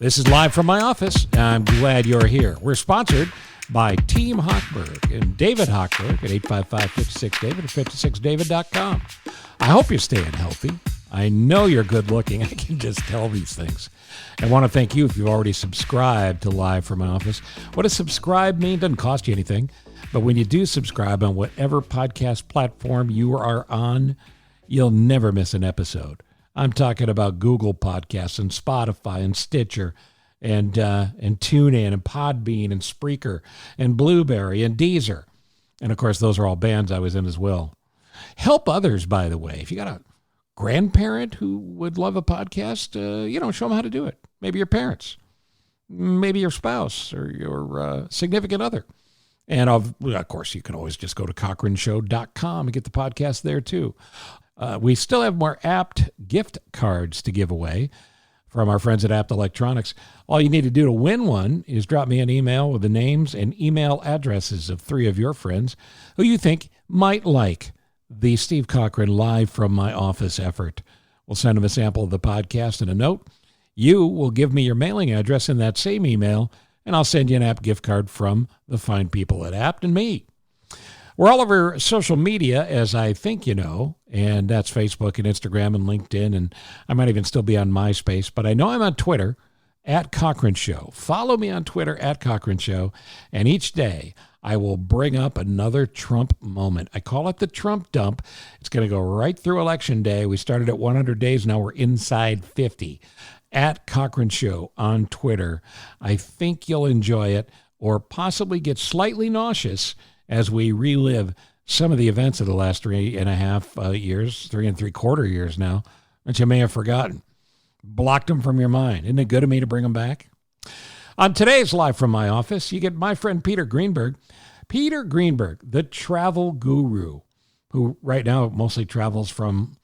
This is live from my office. I'm glad you're here. We're sponsored by Team Hochberg and David Hochberg at 855-56-DAVID or 56david.com. I hope you're staying healthy. I know you're good looking. I can just tell these things. I want to thank you if you've already subscribed to Live from my office. What does subscribe mean? Doesn't cost you anything. But when you do subscribe on whatever podcast platform you are on, you'll never miss an episode. I'm talking about Google Podcasts and Spotify and Stitcher and TuneIn and Podbean and Spreaker and Blueberry and Deezer. And, of course, those are all bands I was in as well. Help others, by the way. If you got a grandparent who would love a podcast, show them how to do it. Maybe your parents, maybe your spouse or your significant other. And, of course, you can always just go to CochranShow.com and get the podcast there, too. We still have more Apt gift cards to give away from our friends at Apt Electronics. All you need to do to win one is drop me an email with the names and email addresses of 3 of your friends who you think might like the Steve Cochran Live from my office effort. We'll send them a sample of the podcast and a note. You will give me your mailing address in that same email, and I'll send you an Apt gift card from the fine people at Apt and me. We're all over social media, as I think you know, and that's Facebook and Instagram and LinkedIn, and I might even still be on MySpace, but I know I'm on Twitter, at Cochran Show. Follow me on Twitter, at Cochran Show, and each day I will bring up another Trump moment. I call it the Trump dump. It's going to go right through Election Day. We started at 100 days. Now we're inside 50. At Cochran Show on Twitter. I think you'll enjoy it or possibly get slightly nauseous as we relive some of the events of the last 3.5 years, 3 3/4 years now, that you may have forgotten. Blocked them from your mind. Isn't it good of me to bring them back? On today's Live from my office, you get my friend Peter Greenberg. Peter Greenberg, the travel guru, who right now mostly travels from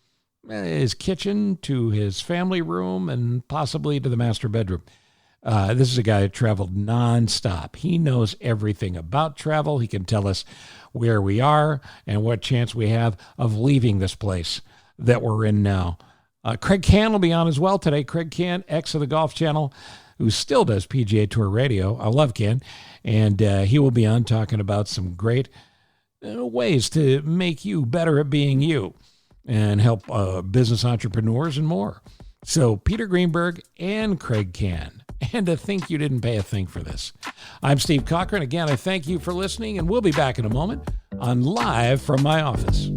his kitchen to his family room and possibly to the master bedroom. This is a guy who traveled nonstop. He knows everything about travel. He can tell us where we are and what chance we have of leaving this place that we're in now. Craig Cann will be on as well today. Craig Cann, ex of the Golf Channel, who still does PGA Tour radio. I love Ken. And he will be on talking about some great ways to make you better at being you and help business entrepreneurs and more. So Peter Greenberg and Craig Cann. And to think you didn't pay a thing for this. I'm Steve Cochran. Again, I thank you for listening, and we'll be back in a moment on Live from my office.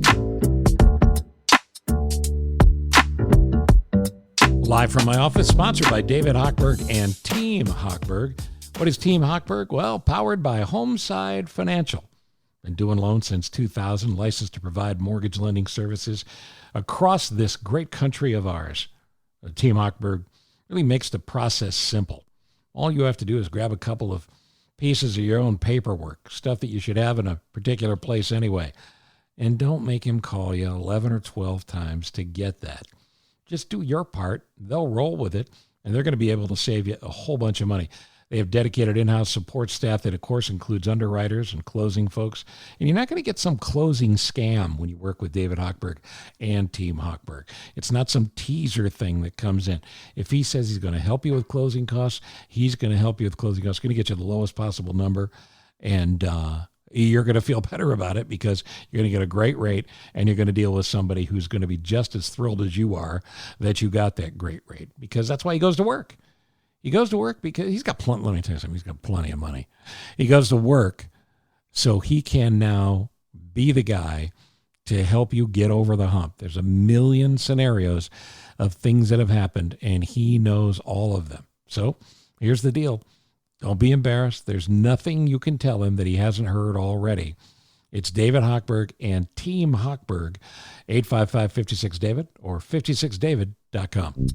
Live from my office, sponsored by David Hochberg and Team Hochberg. What is Team Hochberg? Well, powered by Homeside Financial. Been doing loans since 2000, licensed to provide mortgage lending services across this great country of ours. Team Hochberg really makes the process simple. All you have to do is grab a couple of pieces of your own paperwork, stuff that you should have in a particular place anyway, and don't make him call you 11 or 12 times to get that. Just do your part. They'll roll with it, and they're going to be able to save you a whole bunch of money. They have dedicated in-house support staff that, of course, includes underwriters and closing folks. And you're not going to get some closing scam when you work with David Hochberg and Team Hochberg. It's not some teaser thing that comes in. If he says he's going to help you with closing costs, he's going to help you with closing costs. He's going to get you the lowest possible number, and you're going to feel better about it because you're going to get a great rate, and you're going to deal with somebody who's going to be just as thrilled as you are that you got that great rate, because that's why he goes to work. He goes to work because he's got plenty. Let me tell you something. He's got plenty of money. He goes to work so he can now be the guy to help you get over the hump. There's a million scenarios of things that have happened, and he knows all of them. So here's the deal. Don't be embarrassed. There's nothing you can tell him that he hasn't heard already. It's David Hochberg and Team Hochberg, 855-56-DAVID or 56david.com.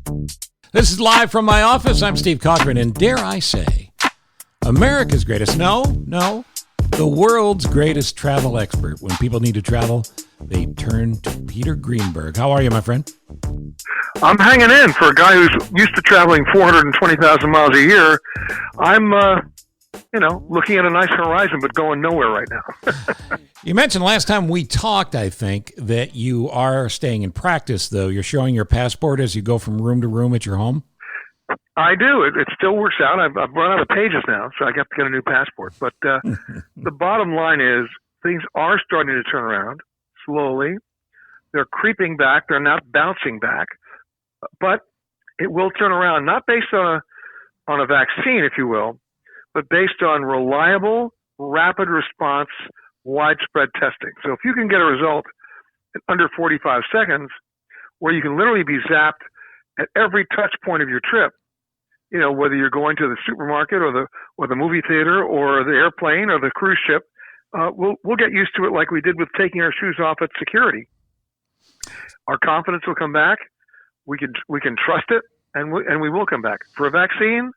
This is Live from my office. I'm Steve Cochran, and dare I say, America's greatest, no, the world's greatest travel expert. When people need to travel, they turn to Peter Greenberg. How are you, my friend? I'm hanging in for a guy who's used to traveling 420,000 miles a year. I'm, looking at a nice horizon, but going nowhere right now. You mentioned last time we talked, I think, that you are staying in practice, though. You're showing your passport as you go from room to room at your home? I do. It still works out. I've run out of pages now, so I have to get a new passport. But the bottom line is things are starting to turn around slowly. They're creeping back. They're not bouncing back. But it will turn around, not based on a vaccine, if you will, but based on reliable, rapid response, widespread testing. So if you can get a result in under 45 seconds, where you can literally be zapped at every touch point of your trip, you know, whether you're going to the supermarket or the movie theater or the airplane or the cruise ship, we'll get used to it like we did with taking our shoes off at security. Our confidence will come back. We can trust it, and we will come back. For a vaccine,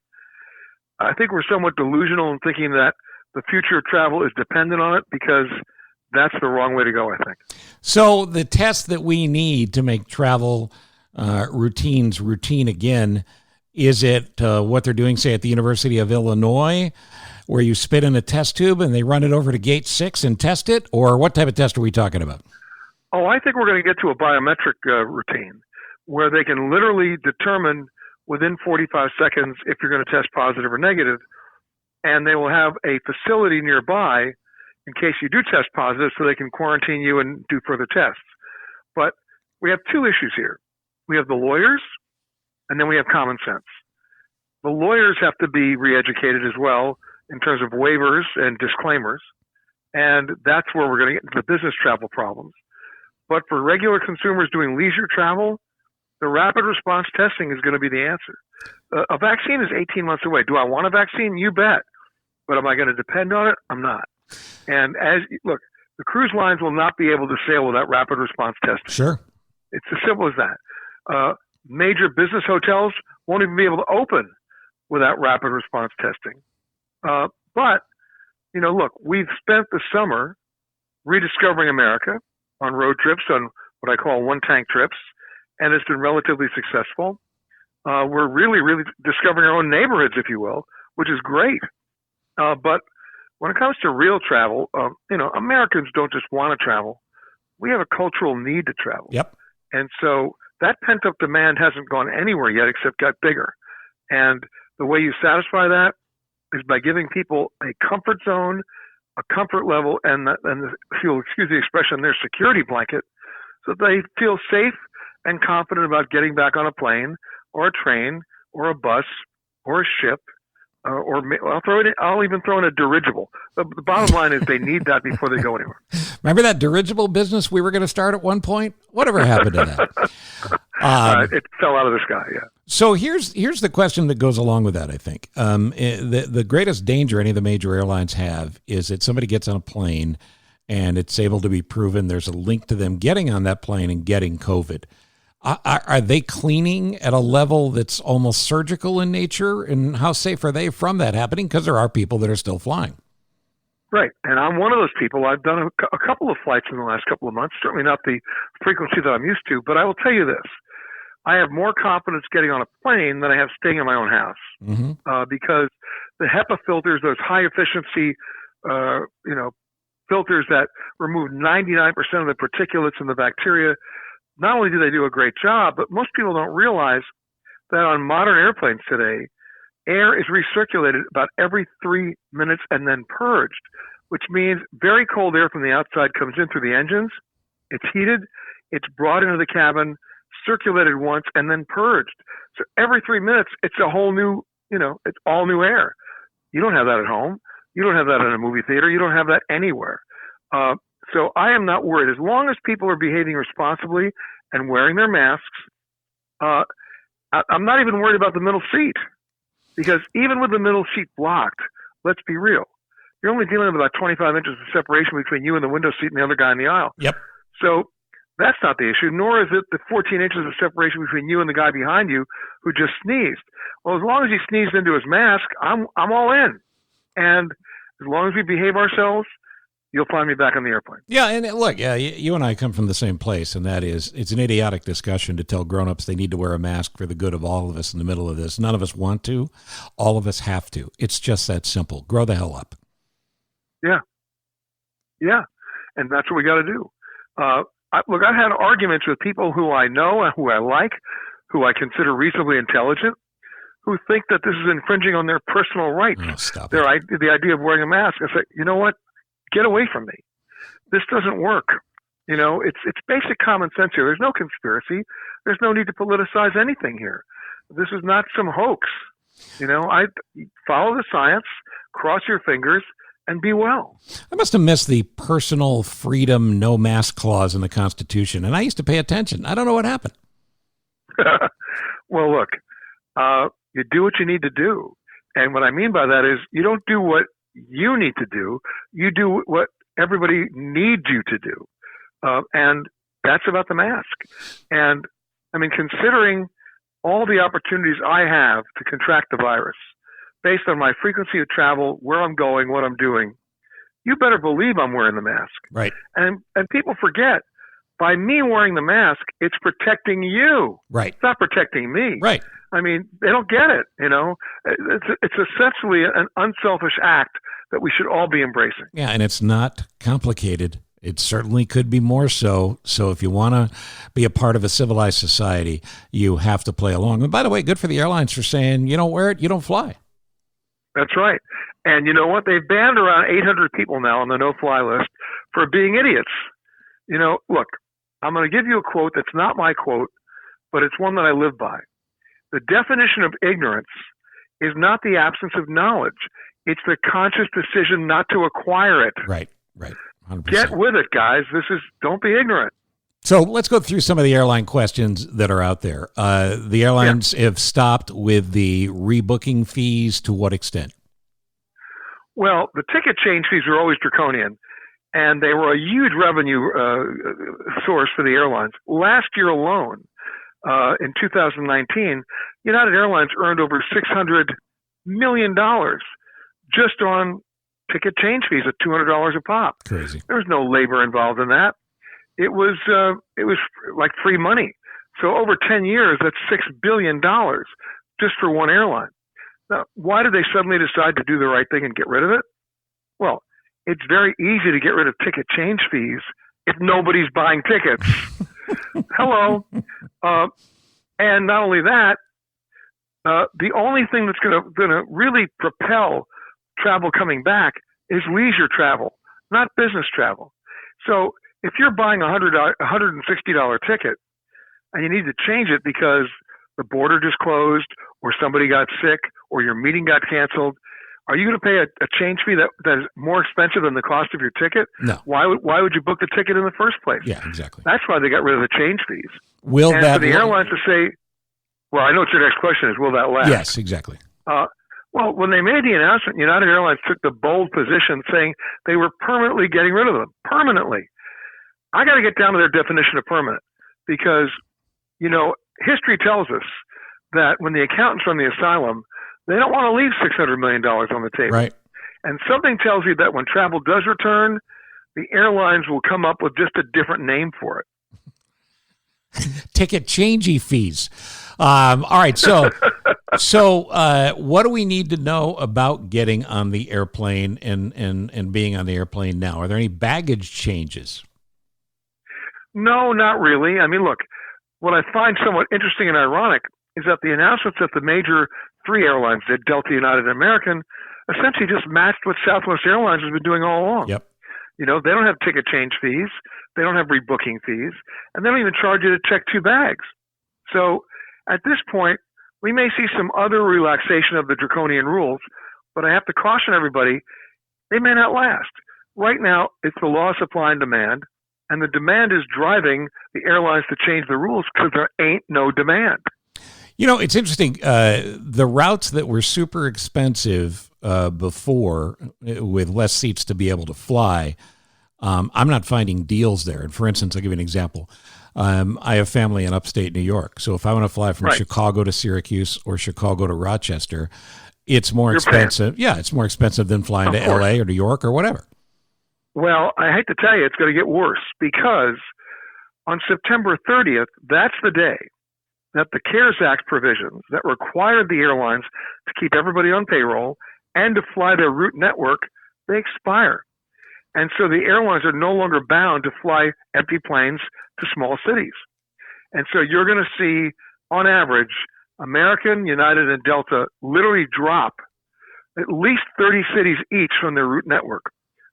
I think we're somewhat delusional in thinking that the future of travel is dependent on it, because that's the wrong way to go, I think. So the test that we need to make travel routines routine again, is it what they're doing, say, at the University of Illinois, where you spit in a test tube and they run it over to gate 6 and test it? Or what type of test are we talking about? Oh, I think we're going to get to a biometric routine where they can literally determine within 45 seconds if you're going to test positive or negative, and they will have a facility nearby in case you do test positive so they can quarantine you and do further tests. But we have two issues here. We have the lawyers, and then we have common sense. The lawyers have to be re-educated as well in terms of waivers and disclaimers, and that's where we're going to get into the business travel problems. But for regular consumers doing leisure travel, the rapid response testing is going to be the answer. A vaccine is 18 months away. Do I want a vaccine? You bet. But am I going to depend on it? I'm not. And look, the cruise lines will not be able to sail without rapid response testing. Sure. It's as simple as that. Major business hotels won't even be able to open without rapid response testing. But, you know, look, we've spent the summer rediscovering America on road trips, on what I call one-tank trips, and it's been relatively successful. We're really, really discovering our own neighborhoods, if you will, which is great. But when it comes to real travel, you know, Americans don't just want to travel. We have a cultural need to travel. Yep. And so that pent-up demand hasn't gone anywhere yet except got bigger. And the way you satisfy that is by giving people a comfort zone, a comfort level, and if you'll excuse the expression, their security blanket, so that they feel safe and confident about getting back on a plane or a train or a bus or a ship, or I'll even throw in a dirigible. The bottom line is they need that before they go anywhere. Remember that dirigible business we were going to start at one point? Whatever happened to that? It fell out of the sky, yeah. So here's the question that goes along with that, I think. The greatest danger any of the major airlines have is that somebody gets on a plane and it's able to be proven there's a link to them getting on that plane and getting COVID. Are they cleaning at a level that's almost surgical in nature? And how safe are they from that happening? Because there are people that are still flying. Right. And I'm one of those people. I've done a couple of flights in the last couple of months, certainly not the frequency that I'm used to. But I will tell you this. I have more confidence getting on a plane than I have staying in my own house. Mm-hmm. Because the HEPA filters, those high efficiency, filters that remove 99% of the particulates and the bacteria, not only do they do a great job, but most people don't realize that on modern airplanes today, air is recirculated about every 3 minutes and then purged, which means very cold air from the outside comes in through the engines. It's heated, it's brought into the cabin, circulated once, and then purged. So every 3 minutes, it's a whole new, it's all new air. You don't have that at home. You don't have that in a movie theater. You don't have that anywhere. So I am not worried. As long as people are behaving responsibly and wearing their masks, I'm not even worried about the middle seat. Because even with the middle seat blocked, let's be real, you're only dealing with about 25 inches of separation between you and the window seat and the other guy in the aisle. Yep. So that's not the issue, nor is it the 14 inches of separation between you and the guy behind you who just sneezed. Well, as long as he sneezed into his mask, I'm all in. And as long as we behave ourselves, you'll find me back on the airplane. Yeah, and look, you and I come from the same place, and that is it's an idiotic discussion to tell grown-ups they need to wear a mask for the good of all of us in the middle of this. None of us want to. All of us have to. It's just that simple. Grow the hell up. Yeah. Yeah, and that's what we got to do. Look, I've had arguments with people who I know and who I like, who I consider reasonably intelligent, who think that this is infringing on their personal rights. Oh, stop The it. idea of wearing a mask. I say, you know what? Get away from me. This doesn't work. It's basic common sense here. There's no conspiracy. There's no need to politicize anything here. This is not some hoax. I follow the science, cross your fingers, and be well. I must have missed the personal freedom, no mask clause in the Constitution, and I used to pay attention. I don't know what happened. Well, look, you do what you need to do. And what I mean by that is you don't do what you need to do. You do what everybody needs you to do. And that's about the mask. And I mean, considering all the opportunities I have to contract the virus based on my frequency of travel, where I'm going, what I'm doing, you better believe I'm wearing the mask. Right. And people forget, by me wearing the mask, it's protecting you. Right. It's not protecting me. Right. I mean, they don't get it, It's essentially an unselfish act that we should all be embracing. Yeah, and it's not complicated. It certainly could be more so. So if you want to be a part of a civilized society, you have to play along. And by the way, good for the airlines for saying, you don't wear it, you don't fly. That's right. And you know what? They've banned around 800 people now on the no-fly list for being idiots. Look, I'm going to give you a quote that's not my quote, but it's one that I live by. The definition of ignorance is not the absence of knowledge. It's the conscious decision not to acquire it. Right. 100%. Get with it, guys. Don't be ignorant. So let's go through some of the airline questions that are out there. The airlines have stopped with the rebooking fees. To what extent? Well, the ticket change fees were always draconian, and they were a huge revenue source for the airlines. Last year alone, in 2019, United Airlines earned over $600 million just on ticket change fees at $200 a pop. Crazy. There was no labor involved in that. It was like free money. So over 10 years, that's $6 billion just for one airline. Now, why did they suddenly decide to do the right thing and get rid of it? Well, it's very easy to get rid of ticket change fees if nobody's buying tickets. Hello. And not only that, the only thing that's going to really propel travel coming back is leisure travel, not business travel. So if you're buying a $160 ticket and you need to change it because the border just closed or somebody got sick or your meeting got canceled, are you going to pay a change fee that is more expensive than the cost of your ticket? No. Why would you book the ticket in the first place? Yeah, exactly. That's why they got rid of the change fees. Will and that for the airlines to say, well, I know what your next question is, will that last? Yes, exactly. Well, when they made the announcement, United Airlines took the bold position saying they were permanently getting rid of them. Permanently. I got to get down to their definition of permanent because, history tells us that when the accountants run the asylum, they don't want to leave $600 million on the table. Right. And something tells you that when travel does return, the airlines will come up with just a different name for it. Ticket changey fees. All right. So what do we need to know about getting on the airplane and being on the airplane now? Are there any baggage changes? No, not really. I mean, look, what I find somewhat interesting and ironic is that the announcements that the major three airlines did, Delta, United, and American, essentially just matched what Southwest Airlines has been doing all along. Yep. They don't have ticket change fees. They don't have rebooking fees. And they don't even charge you to check two bags. So at this point, we may see some other relaxation of the draconian rules, but I have to caution everybody, they may not last. Right now, it's the law of supply and demand, and the demand is driving the airlines to change the rules because there ain't no demand. It's interesting. The routes that were super expensive before, with less seats to be able to fly, I'm not finding deals there. And for instance, I'll give you an example. I have family in upstate New York. So if I want to fly from Chicago to Syracuse or Chicago to Rochester, it's more expensive. Yeah, it's more expensive than flying to LA or New York or whatever. Well, I hate to tell you, it's going to get worse because on September 30th, that's the day that the CARES Act provisions that required the airlines to keep everybody on payroll and to fly their route network, they expire. And so the airlines are no longer bound to fly empty planes to small cities. And so you're going to see, on average, American, United, and Delta literally drop at least 30 cities each from their route network,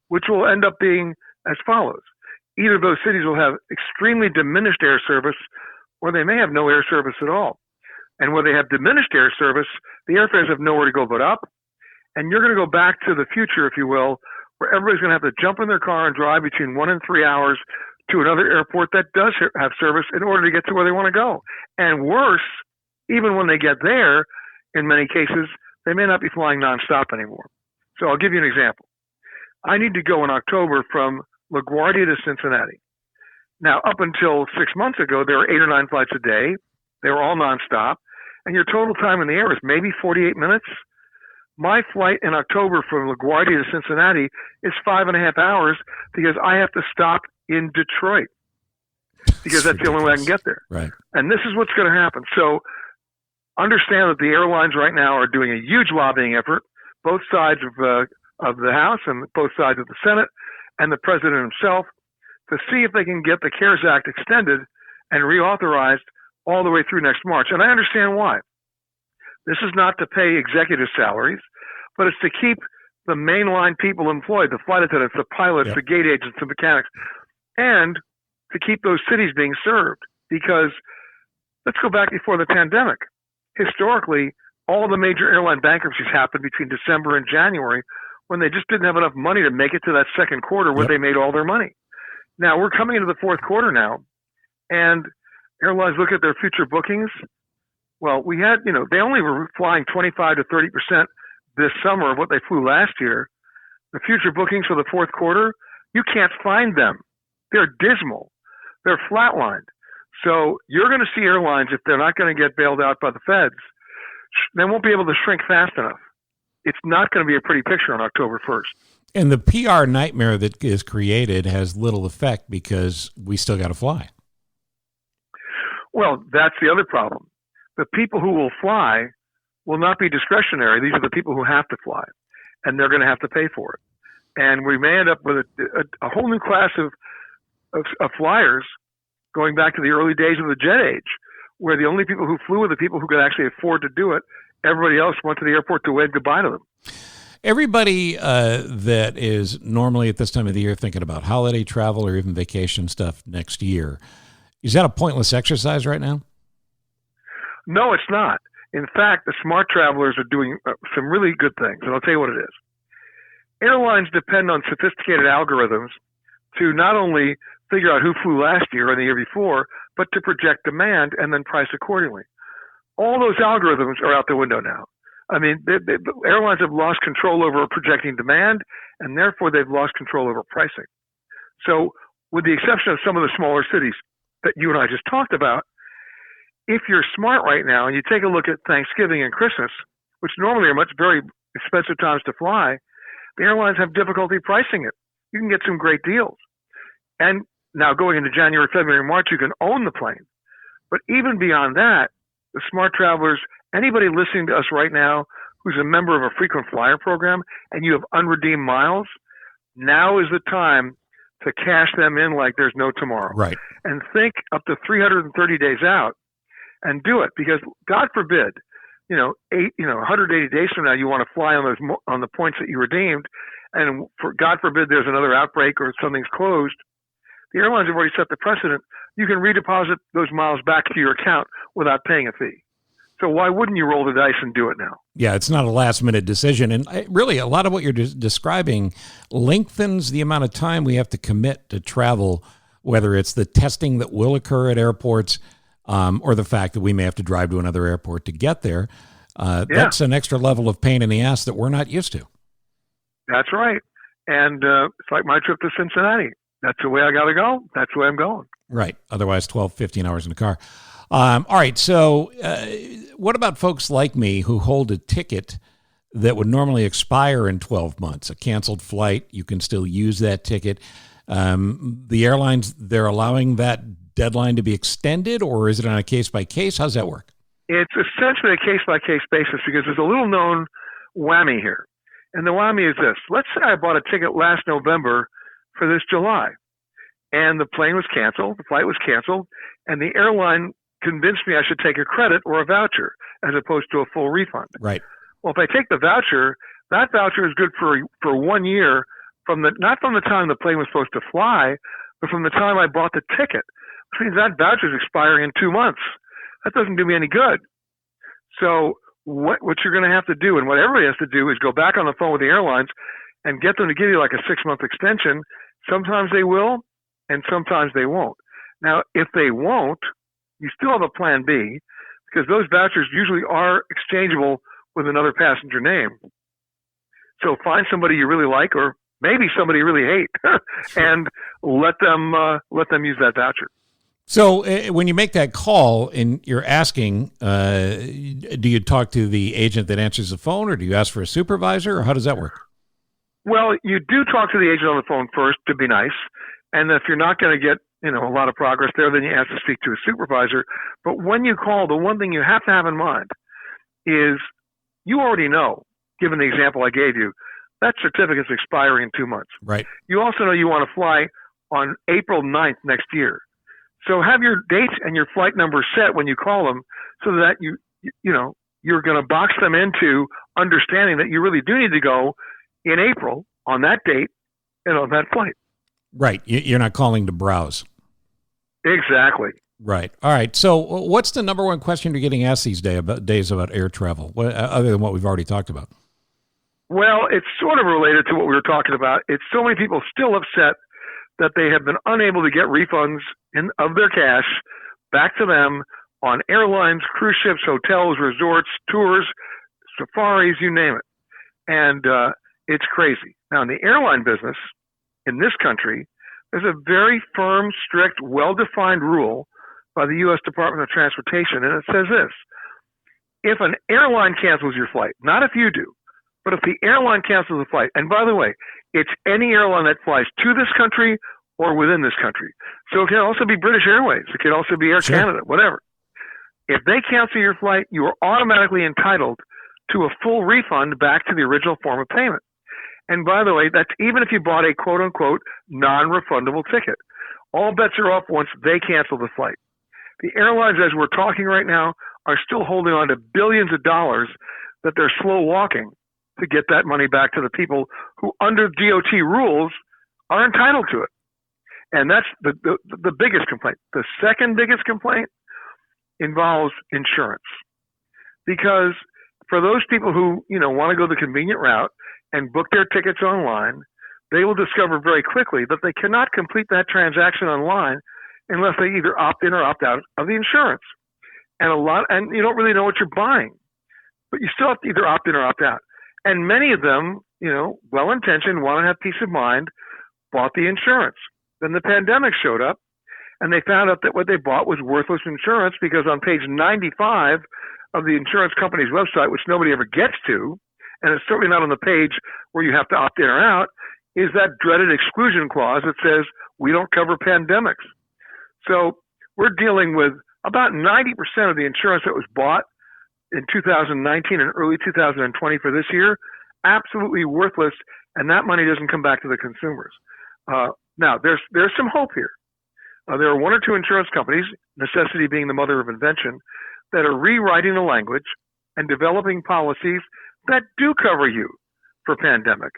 which will end up being as follows. Either of those cities will have extremely diminished air service, or they may have no air service at all. And where they have diminished air service, the airfares have nowhere to go but up. And you're going to go back to the future, if you will, where everybody's going to have to jump in their car and drive between 1 and 3 hours to another airport that does have service in order to get to where they want to go. And worse, even when they get there, in many cases, they may not be flying nonstop anymore. So I'll give you an example. I need to go in October from LaGuardia to Cincinnati. Now, up until 6 months ago, there were 8 or 9 flights a day. They were all nonstop. And your total time in the air is maybe 48 minutes. My flight in October from LaGuardia to Cincinnati is 5.5 hours because I have to stop in Detroit because that's the only way I can get there. Right. And this is what's going to happen. So understand that the airlines right now are doing a huge lobbying effort, both sides of the House and both sides of the Senate and the president himself, to see if they can get the CARES Act extended and reauthorized all the way through next March. And I understand why. This is not to pay executive salaries, but it's to keep the mainline people employed, the flight attendants, the pilots, the gate agents, the mechanics, and to keep those cities being served. Because let's go back before the pandemic. Historically, all the major airline bankruptcies happened between December and January when they just didn't have enough money to make it to that second quarter where they made all their money. Now, we're coming into the fourth quarter now, and airlines look at their future bookings. Well, we had, they only were flying 25 to 30% this summer of what they flew last year. The future bookings for the fourth quarter, you can't find them. They're dismal. They're flatlined. So you're going to see airlines, if they're not going to get bailed out by the feds, they won't be able to shrink fast enough. It's not going to be a pretty picture on October 1st. And the PR nightmare that is created has little effect because we still got to fly. Well, that's the other problem. The people who will fly will not be discretionary. These are the people who have to fly, and they're going to have to pay for it. And we may end up with a whole new class of flyers going back to the early days of the jet age, where the only people who flew were the people who could actually afford to do it. Everybody else went to the airport to wave goodbye to them. Everybody that is normally at this time of the year thinking about holiday travel or even vacation stuff next year, is that a pointless exercise right now? No, it's not. In fact, the smart travelers are doing some really good things, and I'll tell you what it is. Airlines depend on sophisticated algorithms to not only figure out who flew last year or the year before, but to project demand and then price accordingly. All those algorithms are out the window now. I mean, the airlines have lost control over projecting demand, and therefore they've lost control over pricing. So with the exception of some of the smaller cities that you and I just talked about, if you're smart right now and you take a look at Thanksgiving and Christmas, which normally are very expensive times to fly, the airlines have difficulty pricing it. You can get some great deals. And now going into January, February, March, you can own the plane. But even beyond that, the smart travelers, anybody listening to us right now who's a member of a frequent flyer program and you have unredeemed miles, now is the time to cash them in like there's no tomorrow. Right. And think up to 330 days out and do it, because God forbid, 180 days from now you want to fly on the points that you redeemed, and for God forbid there's another outbreak or something's closed. The airlines have already set the precedent. You can redeposit those miles back to your account without paying a fee. So why wouldn't you roll the dice and do it now? Yeah, it's not a last-minute decision. And really, a lot of what you're describing lengthens the amount of time we have to commit to travel, whether it's the testing that will occur at airports or the fact that we may have to drive to another airport to get there. That's an extra level of pain in the ass that we're not used to. That's right. And it's like my trip to Cincinnati. That's the way I got to go. That's the way I'm going. Right. Otherwise, 12, 15 hours in the car. All right. So what about folks like me who hold a ticket that would normally expire in 12 months, a canceled flight? You can still use that ticket. The airlines, they're allowing that deadline to be extended, or is it on a case-by-case? How's that work? It's essentially a case-by-case basis because there's a little known whammy here. And the whammy is this. Let's say I bought a ticket last November for this July, and the plane was canceled, the flight was canceled, and the airline convinced me I should take a credit or a voucher. as opposed to a full refund. Right. Well, if I take the voucher, that voucher is good for 1 year not from the time the plane was supposed to fly, but from the time I bought the ticket. Which means that voucher is expiring in 2 months. That doesn't do me any good. So what you're going to have to do, and what everybody has to do, is go back on the phone with the airlines and get them to give you like a 6-month extension. Sometimes they will, and sometimes they won't. Now, if they won't, you still have a plan B, because those vouchers usually are exchangeable with another passenger name. So find somebody you really like, or maybe somebody you really hate, and let them use that voucher. So when you make that call and you're asking, do you talk to the agent that answers the phone, or do you ask for a supervisor, or how does that work? Well, you do talk to the agent on the phone first to be nice, and if you're not going to get a lot of progress there, then you ask to speak to a supervisor. But when you call, the one thing you have to have in mind is you already know, given the example I gave you, that certificate's expiring in 2 months. Right. You also know you want to fly on April 9th next year. So have your dates and your flight number set when you call them, so that you're going to box them into understanding that you really do need to go in April on that date and on that flight. Right. You're not calling to browse. Exactly. Right. All right. So what's the number one question you're getting asked these days about air travel, other than what we've already talked about? Well, it's sort of related to what we were talking about. It's so many people still upset that they have been unable to get refunds of their cash back to them on airlines, cruise ships, hotels, resorts, tours, safaris, you name it. And it's crazy. Now, in the airline business in this country, there's a very firm, strict, well-defined rule by the U.S. Department of Transportation, and it says this: if an airline cancels your flight, not if you do, but if the airline cancels the flight, and by the way, it's any airline that flies to this country or within this country. So it can also be British Airways. It can also be Air Canada, whatever. If they cancel your flight, you are automatically entitled to a full refund back to the original form of payment. And by the way, that's even if you bought a quote-unquote non-refundable ticket. All bets are off once they cancel the flight. The airlines, as we're talking right now, are still holding on to billions of dollars that they're slow walking to get that money back to the people who, under DOT rules, are entitled to it. And that's the biggest complaint. The second biggest complaint involves insurance. Because for those people who, want to go the convenient route and book their tickets online, they will discover very quickly that they cannot complete that transaction online unless they either opt in or opt out of the insurance. And you don't really know what you're buying, but you still have to either opt in or opt out. And many of them, well-intentioned, want to have peace of mind, bought the insurance. Then the pandemic showed up, and they found out that what they bought was worthless insurance, because on page 95 of the insurance company's website, which nobody ever gets to, and it's certainly not on the page where you have to opt in or out, is that dreaded exclusion clause that says we don't cover pandemics. So we're dealing with about 90% of the insurance that was bought in 2019 and early 2020 for this year, absolutely worthless, and that money doesn't come back to the consumers. Now, there's some hope here. There are one or two insurance companies, necessity being the mother of invention, that are rewriting the language and developing policies that do cover you for pandemic.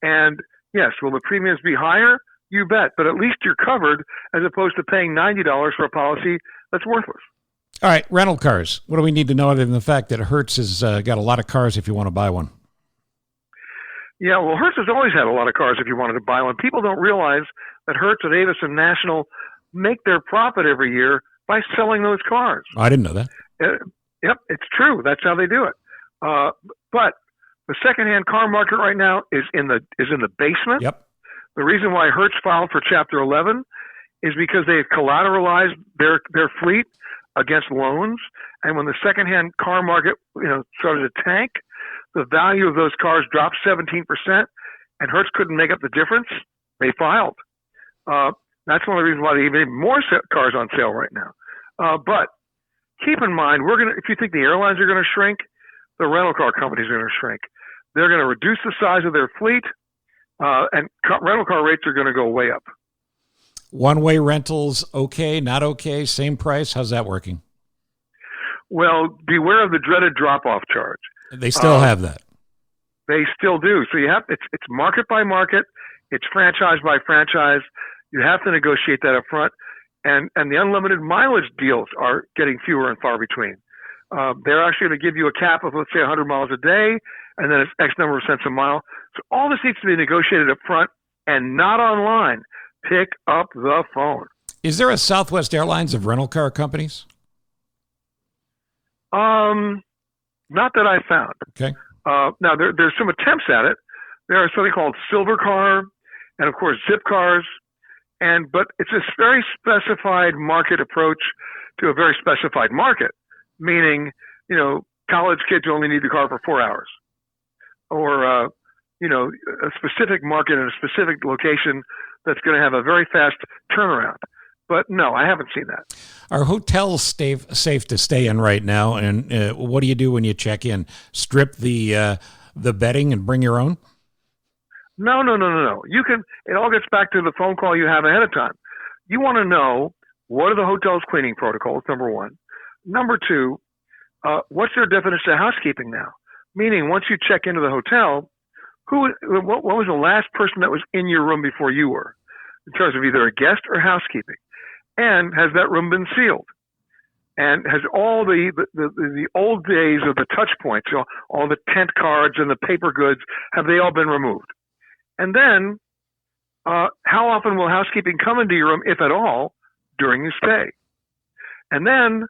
And yes, will the premiums be higher? You bet, but at least you're covered, as opposed to paying $90 for a policy that's worthless. All right, rental cars. What do we need to know other than the fact that Hertz has got a lot of cars if you want to buy one? Yeah, well, Hertz has always had a lot of cars if you wanted to buy one. People don't realize that Hertz and Avis and National make their profit every year by selling those cars. I didn't know that. Yep, it's true. That's how they do it. But the secondhand car market right now is in the basement. Yep. The reason why Hertz filed for Chapter 11 is because they have collateralized their fleet against loans, and when the secondhand car market started to tank, the value of those cars dropped 17%, and Hertz couldn't make up the difference. They filed. That's one of the reasons why they even have more cars on sale right now. But keep in mind, if you think the airlines are going to shrink, the rental car companies are going to shrink. They're going to reduce the size of their fleet, and rental car rates are going to go way up. One-way rentals, okay, not okay, same price? How's that working? Well, beware of the dreaded drop-off charge. They still have that. They still do. So it's market by market, it's franchise by franchise. You have to negotiate that up front, and the unlimited mileage deals are getting fewer and far between. They're actually going to give you a cap of, let's say, 100 miles a day, and then it's X number of cents a mile. So all this needs to be negotiated up front and not online. Pick up the phone. Is there a Southwest Airlines of rental car companies? Not that I found. Okay. Now, there's some attempts at it. There are something called Silver Car and, of course, Zip Cars. But it's a very specified market approach to a very specified market, meaning, college kids only need the car for 4 hours. Or, a specific market in a specific location that's going to have a very fast turnaround. But no, I haven't seen that. Are hotels safe to stay in right now? And what do you do when you check in? Strip the bedding and bring your own? No. You can. It all gets back to the phone call you have ahead of time. You want to know, what are the hotel's cleaning protocols, number one. Number two, what's their definition of housekeeping now? Meaning, once you check into the hotel, what was the last person that was in your room before you were, in terms of either a guest or housekeeping? And has that room been sealed? And has all the old days of the touch points, all the tent cards and the paper goods, have they all been removed? And then, how often will housekeeping come into your room, if at all, during your stay? And then,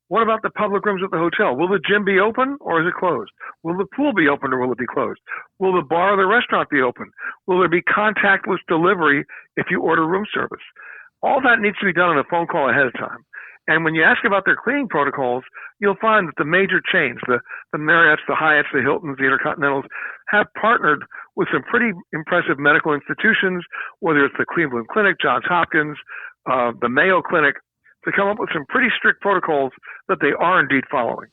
what about the public rooms at the hotel? Will the gym be open or is it closed? Will the pool be open or will it be closed? Will the bar or the restaurant be open? Will there be contactless delivery if you order room service? All that needs to be done on a phone call ahead of time. And when you ask about their cleaning protocols, you'll find that the major chains, the Marriotts, the Hyatts, the Hiltons, the Intercontinentals, have partnered with some pretty impressive medical institutions, whether it's the Cleveland Clinic, Johns Hopkins, the Mayo Clinic, to come up with some pretty strict protocols that they are indeed following.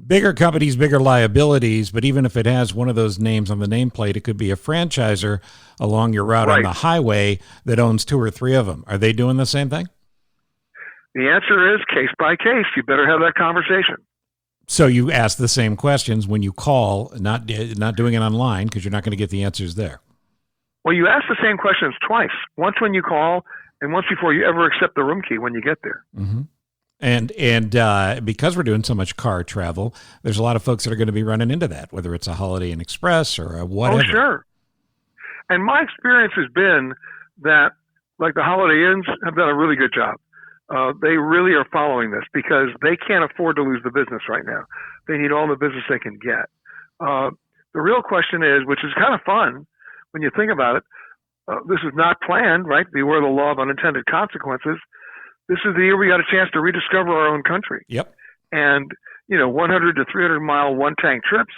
Bigger companies, bigger liabilities, but even if it has one of those names on the nameplate, it could be a franchisor along your route on the highway that owns 2 or 3 of them. Are they doing the same thing? The answer is case by case. You better have that conversation. So you ask the same questions when you call, not doing it online because you're not going to get the answers there. Well, you ask the same questions twice. Once when you call and once before you ever accept the room key when you get there. Mm-hmm. And because we're doing so much car travel, there's a lot of folks that are going to be running into that, whether it's a Holiday Inn Express or a whatever. Oh, sure. And my experience has been that, like, the Holiday Inns have done a really good job. They really are following this because they can't afford to lose the business right now. They need all the business they can get. The real question is, which is kind of fun when you think about it, this is not planned, right? Beware the law of unintended consequences. This is the year we got a chance to rediscover our own country. Yep. And, 100 to 300 mile one-tank trips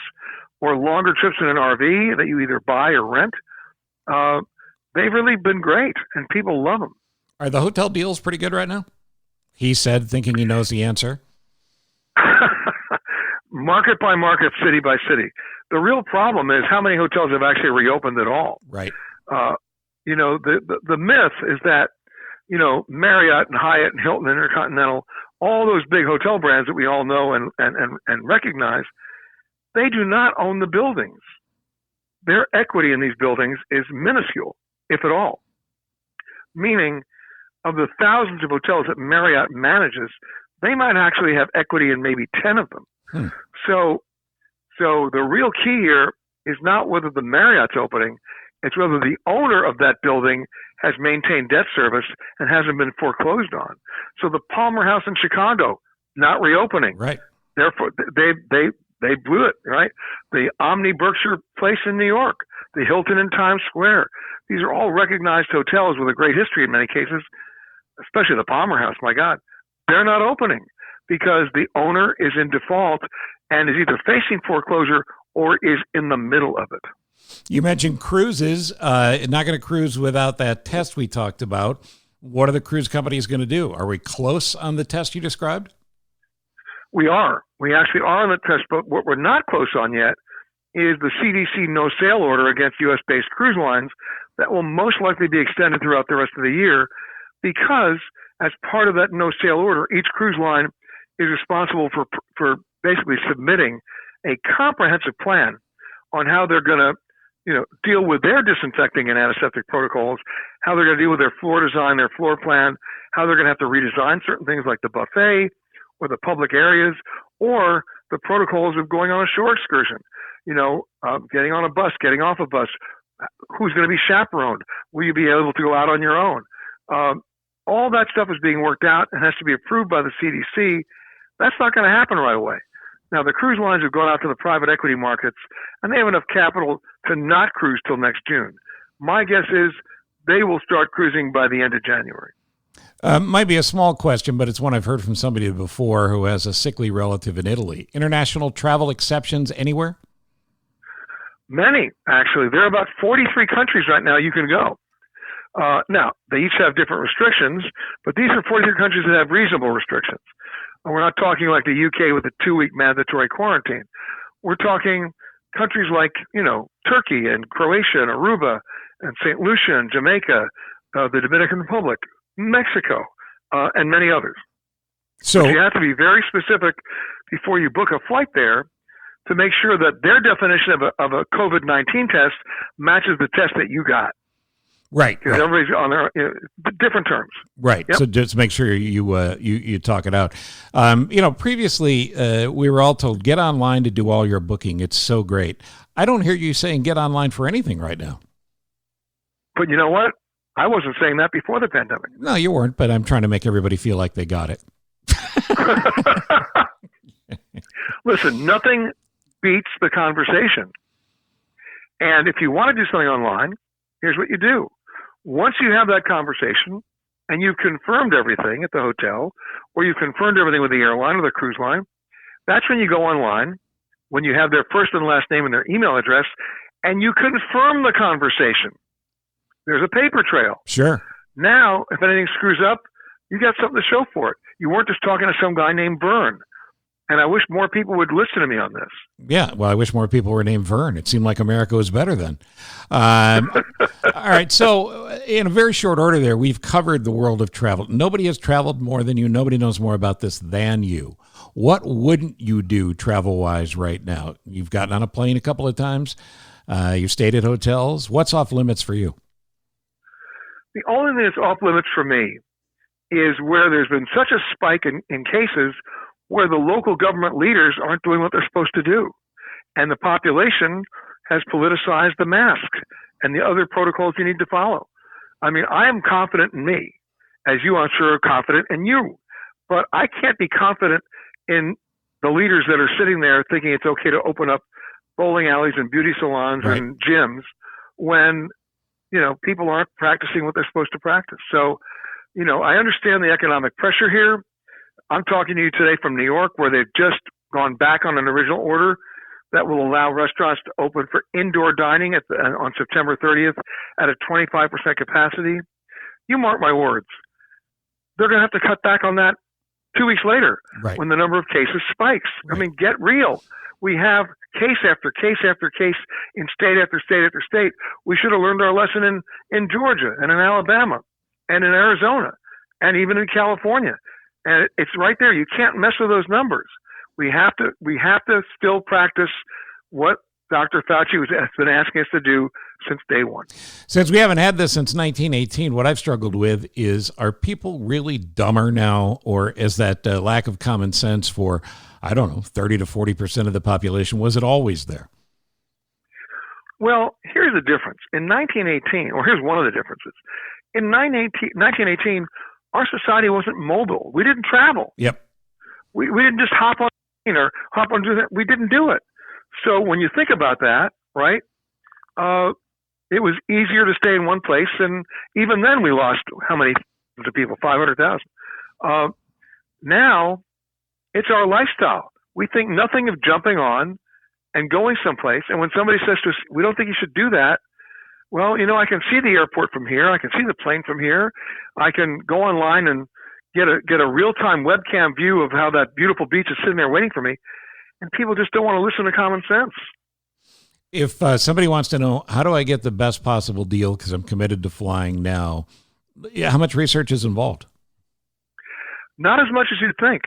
or longer trips in an RV that you either buy or rent, they've really been great, and people love them. Are the hotel deals pretty good right now? He said, thinking he knows the answer. Market by market, city by city. The real problem is how many hotels have actually reopened at all. Right. The myth is that, Marriott and Hyatt and Hilton and Intercontinental, all those big hotel brands that we all know and recognize, they do not own the buildings. Their equity in these buildings is minuscule, if at all. Meaning, of the thousands of hotels that Marriott manages, they might actually have equity in maybe 10 of them. So the real key here is not whether the Marriott's opening, it's whether the owner of that building has maintained debt service and hasn't been foreclosed on. So the Palmer House in Chicago, not reopening. Right. Therefore, they blew it, right? The Omni Berkshire Place in New York, the Hilton in Times Square. These are all recognized hotels with a great history in many cases, especially the Palmer House, my God. They're not opening because the owner is in default and is either facing foreclosure or is in the middle of it. You mentioned cruises. Not going to cruise without that test we talked about. What are the cruise companies going to do? Are we close on the test you described? We are. We actually are on the test, but what we're not close on yet is the CDC no-sail order against U.S.-based cruise lines that will most likely be extended throughout the rest of the year because as part of that no-sail order, each cruise line is responsible for basically submitting a comprehensive plan on how they're going to, deal with their disinfecting and antiseptic protocols, how they're going to deal with their floor design, their floor plan, how they're going to have to redesign certain things like the buffet or the public areas or the protocols of going on a shore excursion, getting on a bus, getting off a bus, who's going to be chaperoned, will you be able to go out on your own? All that stuff is being worked out and has to be approved by the CDC. That's not going to happen right away. Now, the cruise lines have gone out to the private equity markets, and they have enough capital to not cruise till next June. My guess is they will start cruising by the end of January. Might be a small question, but it's one I've heard from somebody before who has a sickly relative in Italy. International travel exceptions anywhere? Many, actually. There are about 43 countries right now you can go. Now, they each have different restrictions, but these are 43 countries that have reasonable restrictions. We're not talking like the UK with a 2-week mandatory quarantine. We're talking countries like, Turkey and Croatia and Aruba and St. Lucia and Jamaica, the Dominican Republic, Mexico, and many others. So but you have to be very specific before you book a flight there to make sure that their definition of a COVID-19 test matches the test that you got. Right. Because everybody's on their different terms. Right. Yep. So just make sure you talk it out. Previously we were all told get online to do all your booking. It's so great. I don't hear you saying get online for anything right now. But you know what? I wasn't saying that before the pandemic. No, you weren't. But I'm trying to make everybody feel like they got it. Listen, nothing beats the conversation. And if you want to do something online, here's what you do. Once you have that conversation and you've confirmed everything at the hotel or you've confirmed everything with the airline or the cruise line, that's when you go online, when you have their first and last name and their email address, and you confirm the conversation. There's a paper trail. Sure. Now, if anything screws up, you got something to show for it. You weren't just talking to some guy named Vern. And I wish more people would listen to me on this. Yeah, well, I wish more people were named Vern. It seemed like America was better then. All right, so in a very short order there, we've covered the world of travel. Nobody has traveled more than you. Nobody knows more about this than you. What wouldn't you do travel-wise right now? You've gotten on a plane a couple of times. You've stayed at hotels. What's off limits for you? The only thing that's off limits for me is where there's been such a spike in cases where the local government leaders aren't doing what they're supposed to do. And the population has politicized the mask and the other protocols you need to follow. I mean, I am confident in me, as you, I'm sure, are confident in you. But I can't be confident in the leaders that are sitting there thinking it's okay to open up bowling alleys and beauty salons right. and gyms when, people aren't practicing what they're supposed to practice. So, I understand the economic pressure here. I'm talking to you today from New York, where they've just gone back on an original order that will allow restaurants to open for indoor dining on September 30th at a 25% capacity. You mark my words. They're going to have to cut back on that 2 weeks later right. when the number of cases spikes. Right. I mean, get real. We have case after case after case in state after state after state. We should have learned our lesson in Georgia and in Alabama and in Arizona and even in California. And it's right there. You can't mess with those numbers. We have to still practice what Dr. Fauci has been asking us to do since day one. Since we haven't had this since 1918, what I've struggled with is, are people really dumber now, or is that lack of common sense for, 30 to 40% of the population? Was it always there? Well, here's the difference. In 1918, or here's one of the differences. In 1918, our society wasn't mobile. We didn't travel. Yep. We didn't just hop on or hop on. We didn't do it. So when you think about that, right, it was easier to stay in one place. And even then we lost how many people? 500,000. Now it's our lifestyle. We think nothing of jumping on and going someplace. And when somebody says to us, we don't think you should do that. Well, I can see the airport from here. I can see the plane from here. I can go online and get a real-time webcam view of how that beautiful beach is sitting there waiting for me. And people just don't want to listen to common sense. If somebody wants to know, how do I get the best possible deal because I'm committed to flying now, how much research is involved? Not as much as you'd think.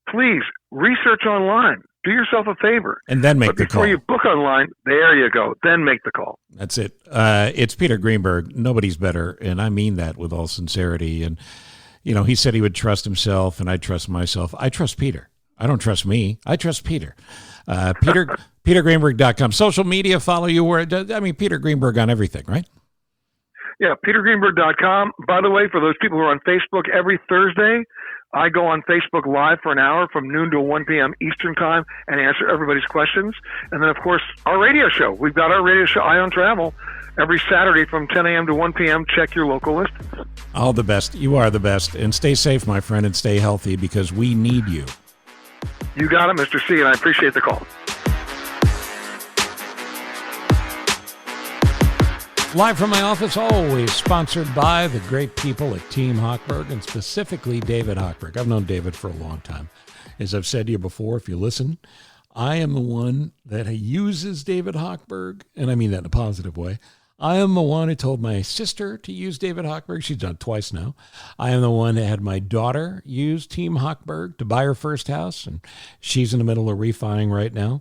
please research online. Do yourself a favor. And then make the call. Before you book online, there you go. Then make the call. That's it. It's Peter Greenberg. Nobody's better. And I mean that with all sincerity. And, he said he would trust himself, and I trust myself. I trust Peter. I don't trust me. I trust Peter. PeterGreenberg.com. Social media, follow you where Peter Greenberg on everything, right? Yeah, PeterGreenberg.com. By the way, for those people who are on Facebook, every Thursday, I go on Facebook Live for an hour from noon to 1 p.m. Eastern Time and answer everybody's questions. And then, of course, our radio show. We've got our radio show, Eye on Travel, every Saturday from 10 a.m. to 1 p.m. Check your local listings. All the best. You are the best. And stay safe, my friend, and stay healthy because we need you. You got it, Mr. C, and I appreciate the call. Live from my office, always sponsored by the great people at Team Hochberg, and specifically David Hochberg. I've known David for a long time. As I've said to you before, if you listen, I am the one that uses David Hochberg, and I mean that in a positive way. I am the one who told my sister to use David Hochberg. She's done it twice now. I am the one that had my daughter use Team Hochberg to buy her first house, and she's in the middle of refining right now.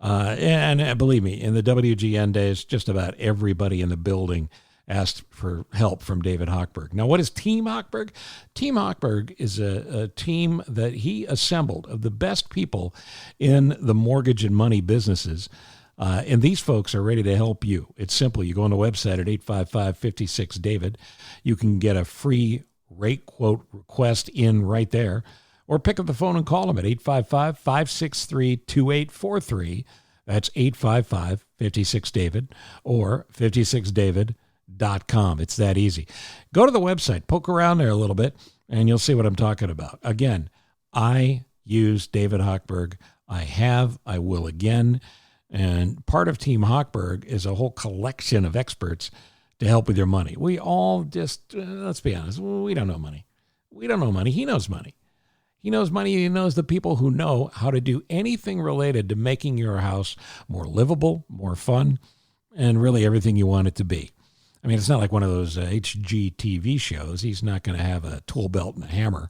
And believe me, in the WGN days, just about everybody in the building asked for help from David Hochberg. Now, what is Team Hochberg? Team Hochberg is a team that he assembled of the best people in the mortgage and money businesses. And these folks are ready to help you. It's simple. You go on the website at 855-56-DAVID. You can get a free rate quote request in right there. Or pick up the phone and call them at 855-563-2843. That's 855-56-DAVID or 56david.com. It's that easy. Go to the website, poke around there a little bit, and you'll see what I'm talking about. Again, I use David Hochberg. I will again. And part of Team Hochberg is a whole collection of experts to help with your money. We all just, let's be honest, we don't know money. We don't know money. He knows money. He knows money. He knows the people who know how to do anything related to making your house more livable, more fun, and really everything you want it to be. I mean, it's not like one of those HGTV shows. He's not going to have a tool belt and a hammer,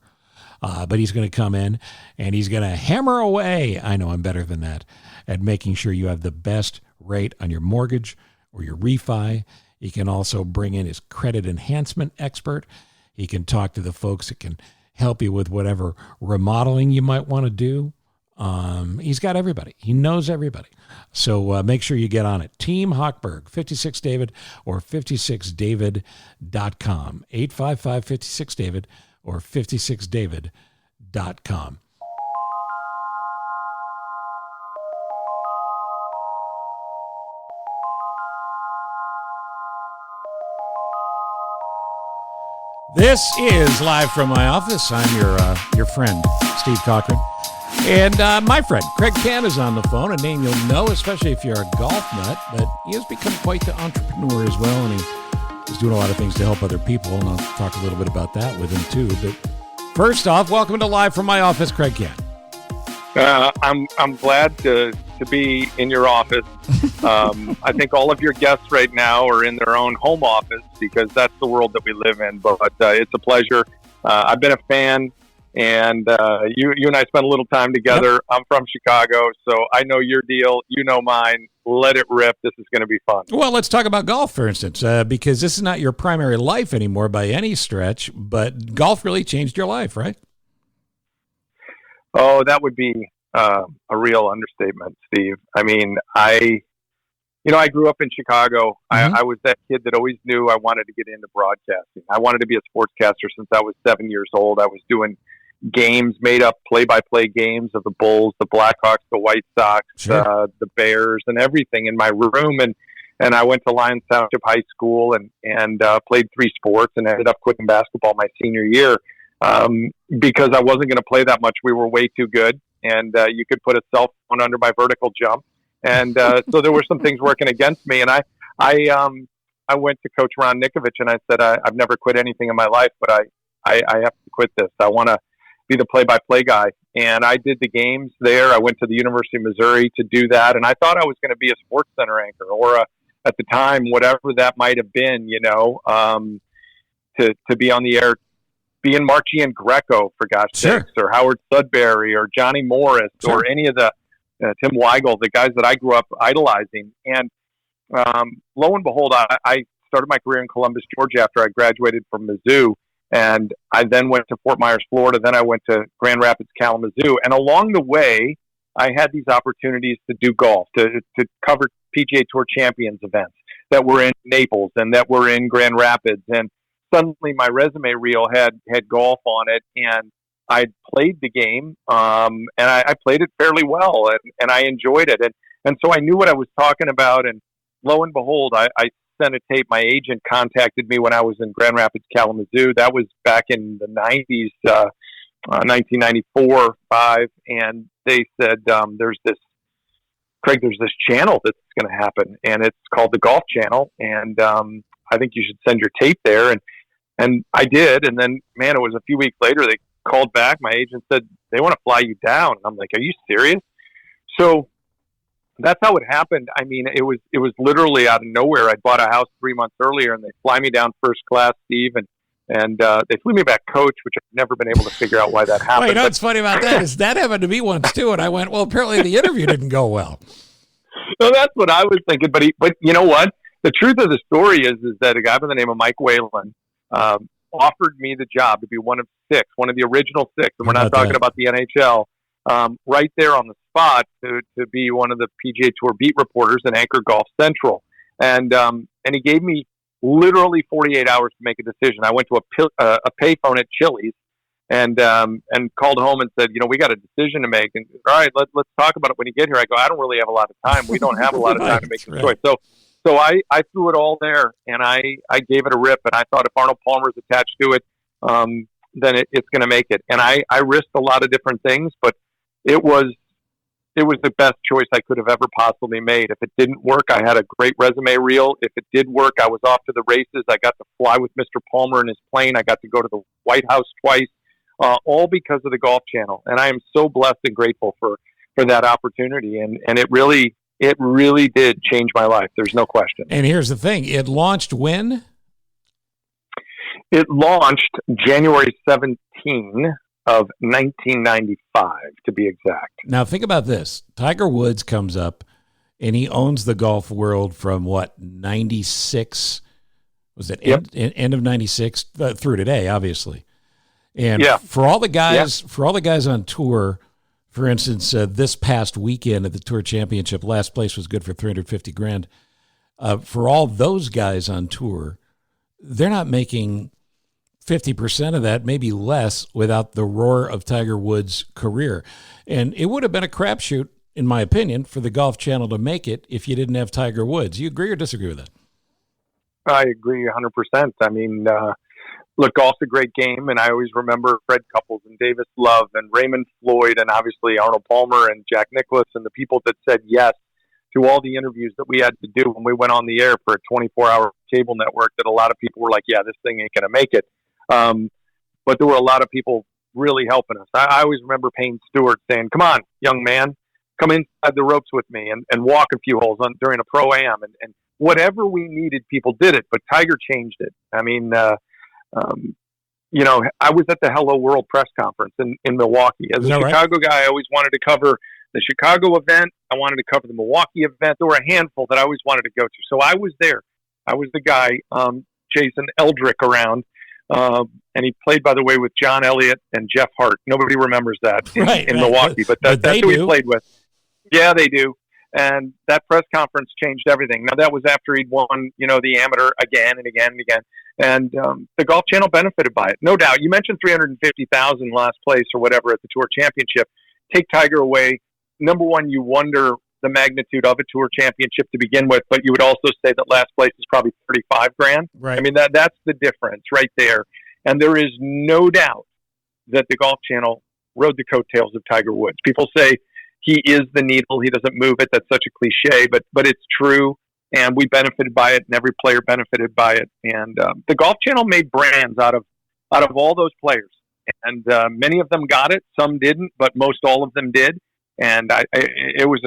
but he's going to come in and he's going to hammer away. I know I'm better than that at making sure you have the best rate on your mortgage or your refi. He can also bring in his credit enhancement expert. He can talk to the folks that can help you with whatever remodeling you might want to do. He's got everybody. He knows everybody. So make sure you get on it. Team Hochberg, 56David or 56david.com. 855-56David or 56david.com. This is Live from my office. I'm your friend, Steve Cochran. And my friend, Craig Cann, is on the phone, a name you'll know, especially if you're a golf nut. But he has become quite the entrepreneur as well, and he's doing a lot of things to help other people, and I'll talk a little bit about that with him, too. But first off, welcome to Live from my office, Craig Cann. I'm glad to be in your office. I think all of your guests right now are in their own home office because that's the world that we live in. But it's a pleasure. I've been a fan, and you and I spent a little time together. Yep. I'm from Chicago, so I know your deal. You know mine. Let it rip. This is going to be fun. Well, let's talk about golf, for instance, because this is not your primary life anymore by any stretch, but golf really changed your life, right? Oh, that would be a real understatement, Steve. I mean, I grew up in Chicago. Mm-hmm. I was that kid that always knew I wanted to get into broadcasting. I wanted to be a sportscaster since I was 7 years old. I was doing games, made up play-by-play games of the Bulls, the Blackhawks, the White Sox, sure. The Bears, and everything in my room. And I went to Lyons Township High School and played 3 sports and ended up quitting basketball my senior year. Because I wasn't going to play that much. We were way too good, and you could put a cell phone under my vertical jump, and so there were some things working against me. And I went to Coach Ron Nikovich, and I said, I've never quit anything in my life, but I have to quit this. I want to be the play-by-play guy, and I did the games there. I went to the University of Missouri to do that, and I thought I was going to be a Sports Center anchor or at the time, whatever that might have been, to be on the air being Marcian Greco, for gosh sakes, or Howard Sudbury, or Johnny Morris, or any of the Tim Weigel, the guys that I grew up idolizing. And lo and behold, I started my career in Columbus, Georgia after I graduated from Mizzou. And I then went to Fort Myers, Florida. Then I went to Grand Rapids, Kalamazoo. And along the way, I had these opportunities to do golf, to cover PGA Tour Champions events that were in Naples and that were in Grand Rapids. And suddenly my resume reel had golf on it, and I played the game, and I played it fairly well, and I enjoyed it. And so I knew what I was talking about. And lo and behold, I sent a tape. My agent contacted me when I was in Grand Rapids, Kalamazoo. That was back in the 90s, 1994, 5. And they said, there's this channel that's going to happen, and it's called the Golf Channel. And I think you should send your tape there. And I did. And then, man, it was a few weeks later, they called back. My agent said, they want to fly you down. And I'm like, are you serious? So that's how it happened. I mean, it was literally out of nowhere. I bought a house 3 months earlier, and they fly me down first class, Steve, and they flew me back coach, which I've never been able to figure out why that happened. Well, you know what's funny about that is that happened to me once too, and I went, well, apparently the interview didn't go well. So that's what I was thinking. But you know what? The truth of the story is that a guy by the name of Mike Whalen offered me the job to be one of the original 6, and we're not talking about the NHL, right there on the spot to be one of the PGA Tour beat reporters and anchor Golf Central. And he gave me literally 48 hours to make a decision. I went to a payphone at Chili's and called home and said, we got a decision to make. And all right, let's talk about it when you get here. I go, I don't really have a lot of time. We don't have a lot of time to make a choice. So I threw it all there, and I gave it a rip. And I thought if Arnold Palmer's attached to it, then it's going to make it. And I risked a lot of different things, but it was the best choice I could have ever possibly made. If it didn't work, I had a great resume reel. If it did work, I was off to the races. I got to fly with Mr. Palmer in his plane. I got to go to the White House twice, all because of the Golf Channel. And I am so blessed and grateful for that opportunity. And it really did change my life. There's no question. And here's the thing. It launched when? It launched January 17 of 1995, to be exact. Now, think about this. Tiger Woods comes up, and he owns the golf world from, 96? Was it end of 96 through today, obviously. And for all the guys on tour, for instance, this past weekend at the Tour Championship, last place was good for $350,000. For all those guys on tour, they're not making 50% of that, maybe less, without the roar of Tiger Woods' career. And it would have been a crapshoot, in my opinion, for the Golf Channel to make it if you didn't have Tiger Woods. You agree or disagree with that? I agree 100%. I mean, look, golf's a great game, and I always remember Fred Couples and Davis Love and Raymond Floyd and obviously Arnold Palmer and Jack Nicklaus and the people that said yes to all the interviews that we had to do when we went on the air for a 24-hour cable network that a lot of people were like, yeah, this thing ain't going to make it. But there were a lot of people really helping us. I always remember Payne Stewart saying, come on, young man, come inside the ropes with me and walk a few holes during a Pro-Am. And whatever we needed, people did it. But Tiger changed it. I mean, I was at the Hello World press conference in Milwaukee. As a Chicago guy, I always wanted to cover the Chicago event. I wanted to cover the Milwaukee event. There were a handful that I always wanted to go to. So I was there. I was the guy chasing Eldrick around. And he played, by the way, with John Elliott and Jeff Hart. Nobody remembers that in Milwaukee, but that's who he played with. Yeah, they do. And that press conference changed everything. Now, that was after he'd won, the amateur again and again and again. And the Golf Channel benefited by it, no doubt. You mentioned $350,000 last place or whatever at the Tour Championship. Take Tiger away. Number one, you wonder the magnitude of a Tour Championship to begin with, but you would also say that last place is probably $35,000. Right. I mean, that's the difference right there. And there is no doubt that the Golf Channel rode the coattails of Tiger Woods. People say he is the needle. He doesn't move it. That's such a cliche, but it's true. And we benefited by it, and every player benefited by it. And the Golf Channel made brands out of all those players. And many of them got it. Some didn't, but most all of them did. And it was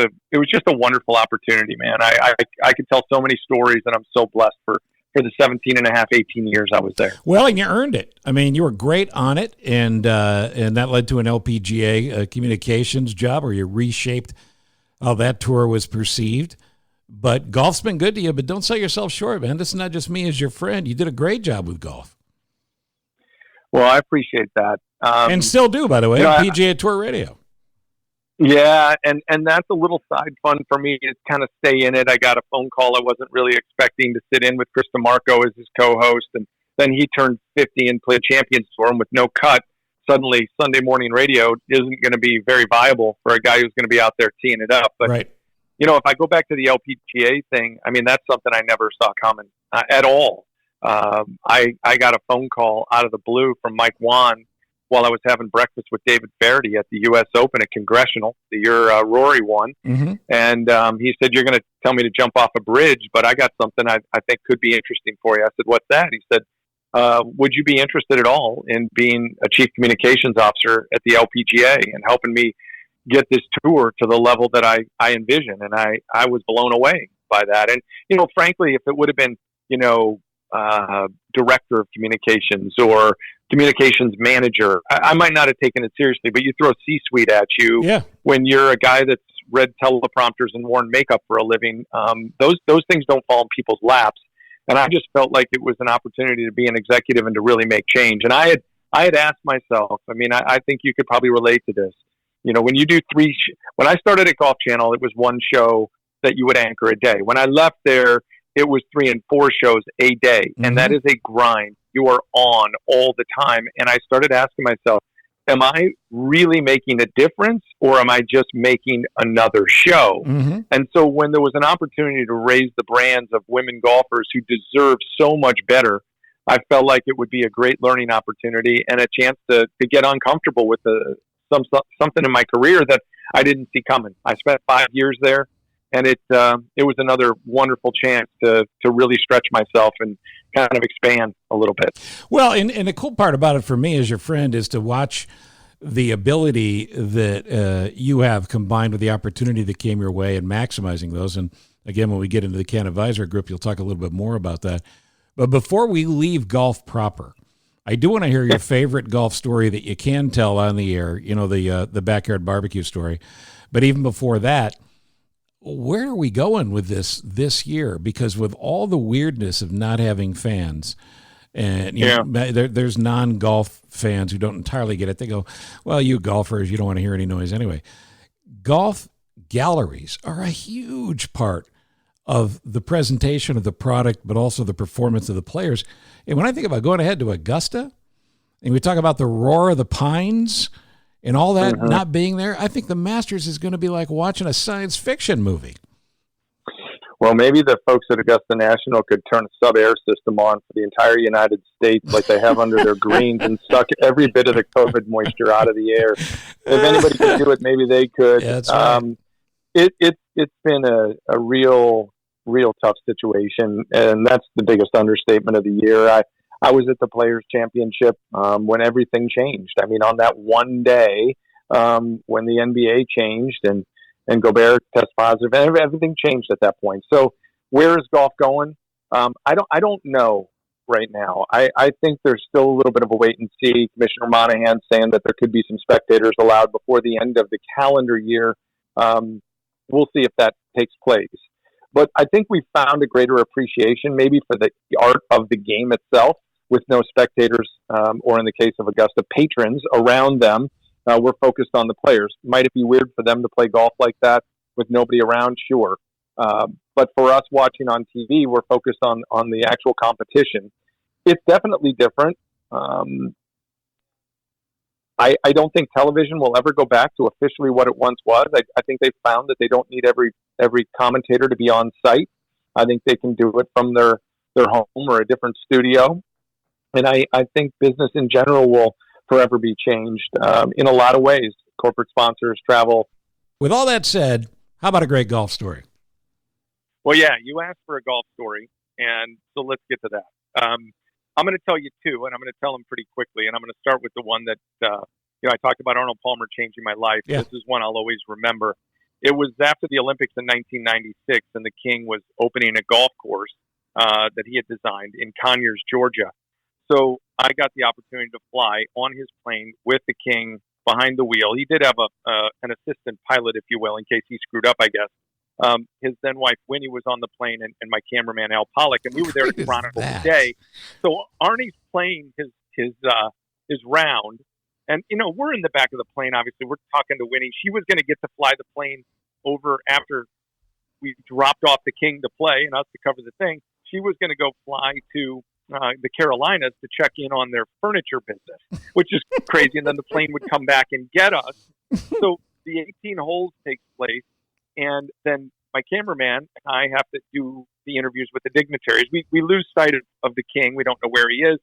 just a wonderful opportunity, man. I could tell so many stories, and I'm so blessed for for the 17 and a half, 18 years I was there. Well, and you earned it. I mean, you were great on it, and that led to an LPGA communications job where you reshaped how that tour was perceived. But golf's been good to you, but don't sell yourself short, man. This is not just me as your friend. You did a great job with golf. Well, I appreciate that. And still do, by the way, PGA Tour Radio. Yeah, and that's a little side fun for me to kind of stay in it. I got a phone call I wasn't really expecting to sit in with Chris DeMarco as his co-host, and then he turned 50 and played Champions Tour, and with no cut, suddenly Sunday morning radio isn't going to be very viable for a guy who's going to be out there teeing it up. But, right. If I go back to the LPGA thing, I mean, that's something I never saw coming at all. I got a phone call out of the blue from Mike Wan while I was having breakfast with David Feherty at the U.S. Open at Congressional, the year Rory won. Mm-hmm. And he said, "You're going to tell me to jump off a bridge, but I got something I think could be interesting for you." I said, "What's that?" He said, "Would you be interested at all in being a chief communications officer at the LPGA and helping me get this tour to the level that I envision?" And I was blown away by that. And, frankly, if it would have been, director of communications or communications manager, I might not have taken it seriously, but you throw C-suite at you when you're a guy that's read teleprompters and worn makeup for a living. Those things don't fall in people's laps. And I just felt like it was an opportunity to be an executive and to really make change. And I had asked myself, I think you could probably relate to this. When you do when I started at Golf Channel, it was one show that you would anchor a day. When I left there, it was 3 and 4 shows a day. Mm-hmm. And that is a grind. You are on all the time. And I started asking myself, am I really making a difference, or am I just making another show? Mm-hmm. And so when there was an opportunity to raise the brands of women golfers who deserve so much better, I felt like it would be a great learning opportunity and a chance to get uncomfortable with something in my career that I didn't see coming. I spent 5 years there, and it was another wonderful chance to really stretch myself and kind of expand a little bit. Well, and the cool part about it for me as your friend is to watch the ability that you have combined with the opportunity that came your way and maximizing those. And again, when we get into the Can Advisor Group, you'll talk a little bit more about that. But before we leave golf proper, I do want to hear your favorite golf story that you can tell on the air, the backyard barbecue story. But even before that, where are we going with this year? Because with all the weirdness of not having fans, and there's non-golf fans who don't entirely get it. They go, well, you golfers, you don't want to hear any noise anyway. Golf galleries are a huge part of the presentation of the product, but also the performance of the players. And when I think about going ahead to Augusta, and we talk about the roar of the pines and all that not being there, I think the Masters is going to be like watching a science fiction movie. Well, maybe the folks at Augusta National could turn a sub-air system on for the entire United States like they have under their greens and suck every bit of the COVID moisture out of the air. If anybody could do it, maybe they could. Yeah, that's right. It's been a real tough situation, and that's the biggest understatement of the year. I was at the Players Championship when everything changed. I mean, on that one day when the NBA changed and Gobert test positive, and everything changed at that point. So where is golf going? I don't know right now. I think there's still a little bit of a wait and see. Commissioner Monahan saying that there could be some spectators allowed before the end of the calendar year. We'll see if that takes place. But I think we found a greater appreciation maybe for the art of the game itself with no spectators, or in the case of Augusta, patrons around them. We're focused on the players. Might it be weird for them to play golf like that with nobody around? Sure. But for us watching on TV, we're focused on the actual competition. It's definitely different. I don't think television will ever go back to officially what it once was. I think they've found that they don't need every commentator to be on site. I think they can do it from their home or a different studio. And I think business in general will forever be changed in a lot of ways. Corporate sponsors, travel. With all that said, how about a great golf story? Well, yeah, you asked for a golf story, and so let's get to that. I'm going to tell you two, and I'm going to tell them pretty quickly, and I'm going to start with the one that, I talked about Arnold Palmer changing my life. Yeah. This is one I'll always remember. It was after the Olympics in 1996, and the King was opening a golf course that he had designed in Conyers, Georgia. So I got the opportunity to fly on his plane with the king behind the wheel. He did have an assistant pilot, if you will, in case he screwed up, I guess. His then wife, Winnie, was on the plane, and my cameraman, Al Pollock, and we were there to chronicle the day. So Arnie's playing his round, and, we're in the back of the plane, obviously. We're talking to Winnie. She was going to get to fly the plane over after we dropped off the king to play and us to cover the thing. She was going to go fly to the Carolinas to check in on their furniture business, which is crazy. And then the plane would come back and get us. So the 18 holes takes place. And then my cameraman and I have to do the interviews with the dignitaries. We lose sight of the king. We don't know where he is.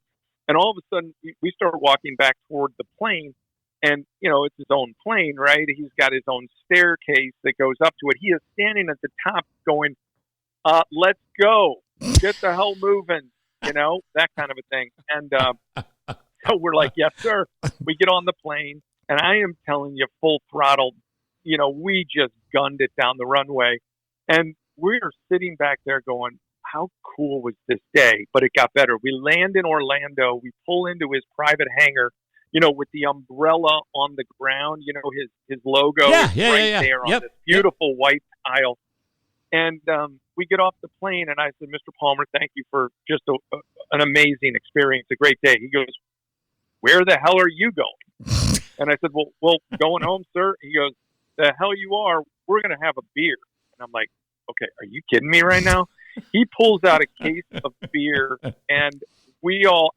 And all of a sudden, we start walking back toward the plane. And, it's his own plane, right? He's got his own staircase that goes up to it. He is standing at the top going, let's go. Get the hell moving. That kind of a thing. And so we're like, yes, sir. We get on the plane. And I am telling you, full throttle, we just gunned it down the runway. And we're sitting back there going, how cool was this day? But it got better. We land in Orlando. We pull into his private hangar, with the umbrella on the ground, his logo there on this beautiful white tile. And we get off the plane, and I said, Mr. Palmer, thank you for just an amazing experience, a great day. He goes, where the hell are you going? And I said, well, going home, sir. He goes, the hell you are. We're going to have a beer. And I'm like, okay, are you kidding me right now? He pulls out a case of beer, and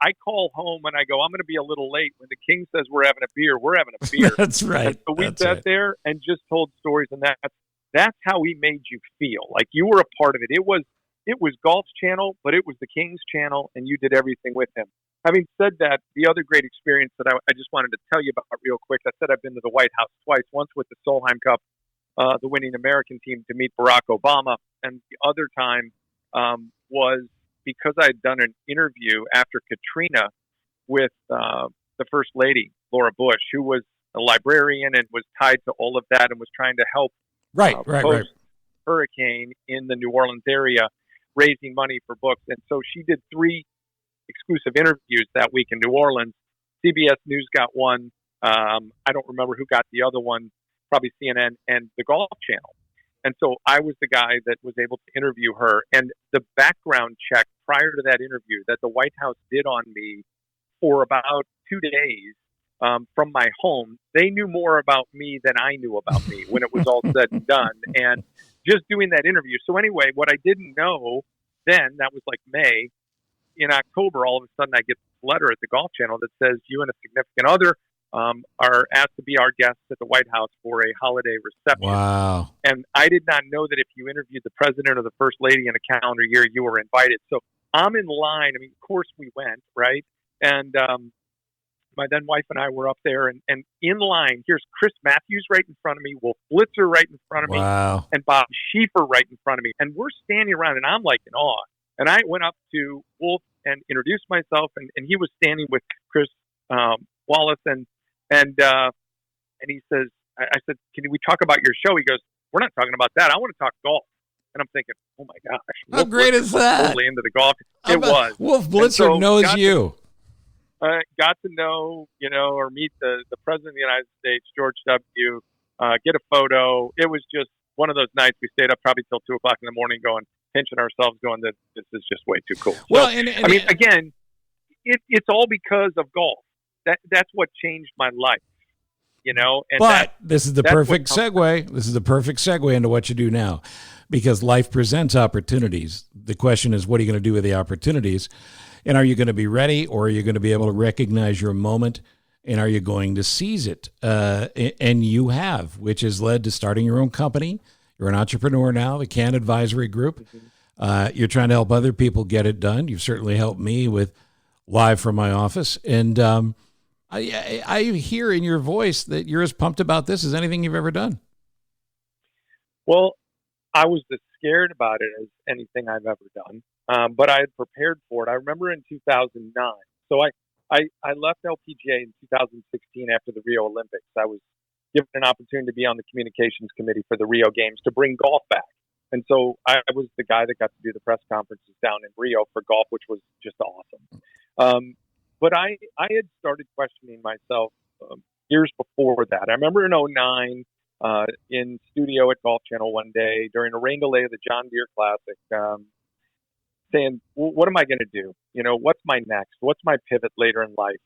I call home and I go, I'm going to be a little late. When the king says we're having a beer, we're having a beer. That's right. And so we sat there and just told stories, and that's how he made you feel. Like you were a part of it. It was Golf's channel, but it was the king's channel, and you did everything with him. Having said that, the other great experience that I just wanted to tell you about real quick, I said I've been to the White House twice, once with the Solheim Cup, the winning American team, to meet Barack Obama, and the other time was because I had done an interview after Katrina with the First Lady, Laura Bush, who was a librarian and was tied to all of that and was trying to help post-hurricane in the New Orleans area, raising money for books. And so she did 3 exclusive interviews that week in New Orleans. CBS News got one. I don't remember who got the other one, probably CNN and the Golf Channel. And so I was the guy that was able to interview her. And the background check prior to that interview that the White House did on me for about 2 days from my home, they knew more about me than I knew about me when it was all said and done. And just doing that interview. So anyway, what I didn't know then, that was like May, in October, all of a sudden I get this letter at the Golf Channel that says you and a significant other are asked to be our guests at the White House for a holiday reception. Wow. And I did not know that if you interviewed the president or the first lady in a calendar year, you were invited. So I'm in line. I mean, of course we went, right? And my then wife and I were up there, and in line, here's Chris Matthews right in front of me, Wolf Blitzer right in front of me, and Bob Schieffer right in front of me. And we're standing around, and I'm like in awe. And I went up to Wolf and introduced myself, and he was standing with Chris Wallace, and he says, I said, can we talk about your show? He goes, we're not talking about that. I want to talk golf. And I'm thinking, oh my gosh. How great is that? Totally into the golf. It was. Wolf Blitzer knows you. Got to know, or meet the President of the United States, George W., get a photo. It was just one of those nights we stayed up probably till 2 o'clock in the morning pinching ourselves going, this is just way too cool. Well, so, again, it's all because of golf. That's what changed my life, And but this is the perfect segue. This is the perfect segue into what you do now, because life presents opportunities. The question is, what are you going to do with the opportunities? And are you going to be ready, or are you going to be able to recognize your moment, and are you going to seize it? And you have, which has led to starting your own company. You're an entrepreneur now, the Can Advisory Group. You're trying to help other people get it done. You've certainly helped me with Live from My Office. And I hear in your voice that you're as pumped about this as anything you've ever done. Well, I was as scared about it as anything I've ever done, but I had prepared for it. I remember in 2009. So I left LPGA in 2016 after the Rio Olympics. I was given an opportunity to be on the communications committee for the Rio Games to bring golf back. And so I was the guy that got to do the press conferences down in Rio for golf, which was just awesome. But I had started questioning myself years before that. I remember in '09 in studio at Golf Channel one day during a rain delay of the John Deere Classic, saying, what am I going to do? What's my next? What's my pivot later in life?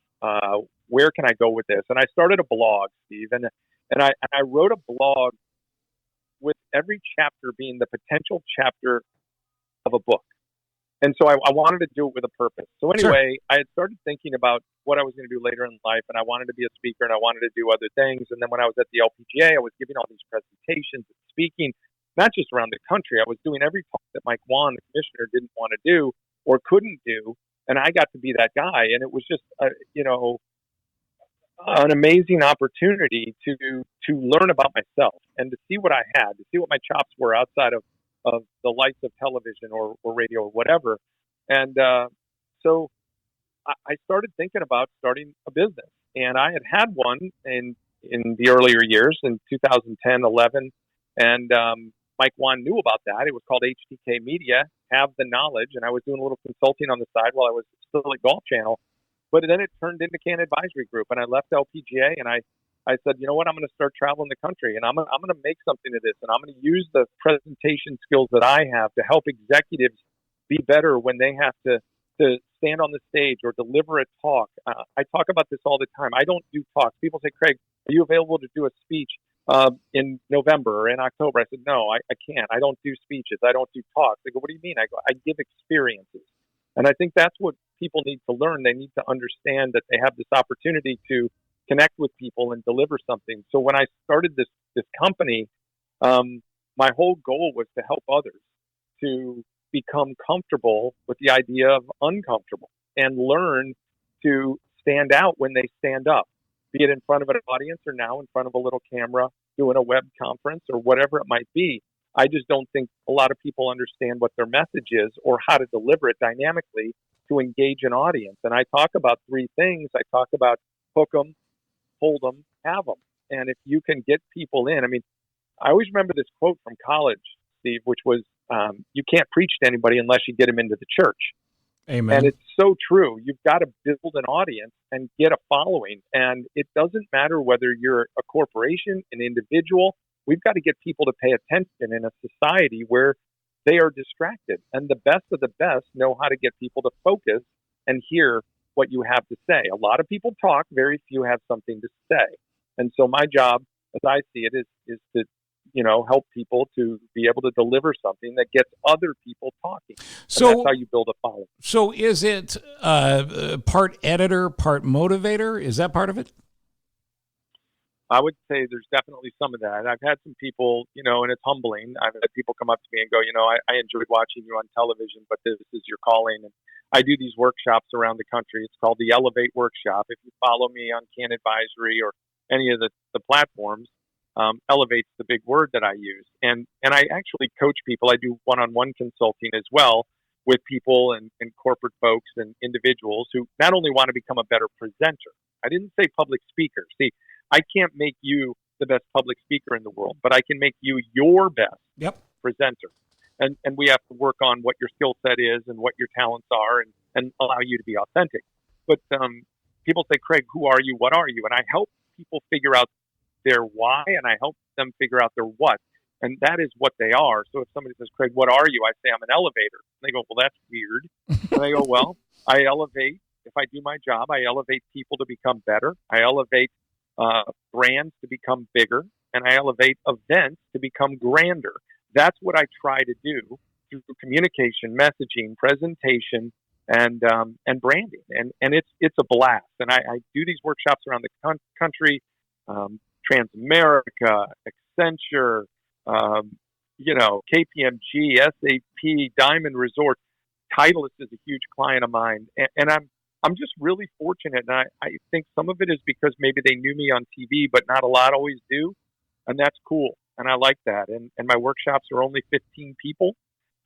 Where can I go with this? And I started a blog, Steve, and I wrote a blog with every chapter being the potential chapter of a book. And so I wanted to do it with a purpose. So anyway, I had started thinking about what I was going to do later in life, and I wanted to be a speaker, and I wanted to do other things. And then when I was at the LPGA, I was giving all these presentations and speaking, not just around the country. I was doing every talk that Mike Wan, the commissioner, didn't want to do or couldn't do, and I got to be that guy. And it was just, an amazing opportunity to learn about myself and to see what I had, to see what my chops were outside of the lights of television or radio or whatever. And so I started thinking about starting a business. And I had one in the earlier years, in 2010, 11. And Mike Wan knew about that. It was called HTK Media, Have the Knowledge. And I was doing a little consulting on the side while I was still at Golf Channel. But then it turned into Can Advisory Group. And I left LPGA and I said, you know what, I'm going to start traveling the country and I'm going to make something of this. And I'm going to use the presentation skills that I have to help executives be better when they have to stand on the stage or deliver a talk. I talk about this all the time. I don't do talks. People say, Craig, are you available to do a speech in November or in October? I said, no, I can't. I don't do speeches. I don't do talks. They go, what do you mean? I go, I give experiences. And I think that's what people need to learn. They need to understand that they have this opportunity to connect with people and deliver something. So when I started this company, my whole goal was to help others to become comfortable with the idea of uncomfortable and learn to stand out when they stand up, be it in front of an audience or now in front of a little camera doing a web conference or whatever it might be. I just don't think a lot of people understand what their message is or how to deliver it dynamically to engage an audience. And I talk about three things. I talk about hook them, hold them, have them. And if you can get people in, I mean, I always remember this quote from college, Steve, which was, you can't preach to anybody unless you get them into the church. Amen. And it's so true. You've got to build an audience and get a following. And it doesn't matter whether you're a corporation, an individual. We've got to get people to pay attention in a society where they are distracted. And the best of the best know how to get people to focus and hear what you have to say. A lot of people talk, very few have something to say. And so my job, as I see it, is to help people to be able to deliver something that gets other people talking. So and that's how you build a following. So is it part editor, part motivator? Is that part of it? I would say there's definitely some of that. I've had some people, and it's humbling. I've had people come up to me and go, I enjoyed watching you on television, but this is your calling. And I do these workshops around the country. It's called the Elevate Workshop. If you follow me on Can Advisory or any of the platforms, Elevate's the big word that I use. And I actually coach people. I do one-on-one consulting as well with people and corporate folks and individuals who not only want to become a better presenter. I didn't say public speaker. See, I can't make you the best public speaker in the world, but I can make you your best presenter. And we have to work on what your skill set is and what your talents are and allow you to be authentic. But people say, Craig, who are you? What are you? And I help people figure out their why, and I help them figure out their what. And that is what they are. So if somebody says, Craig, what are you? I say, I'm an elevator. And they go, well, that's weird. And I go, well, I elevate. If I do my job, I elevate people to become better. I elevate brands to become bigger, and I elevate events to become grander. That's what I try to do through communication, messaging, presentation, and branding. And it's a blast. And I do these workshops around the country, Transamerica, Accenture, KPMG, SAP, Diamond Resort. Titleist is a huge client of mine, and I'm just really fortunate, and I think some of it is because maybe they knew me on TV, but not a lot always do, and that's cool, and I like that. And my workshops are only 15 people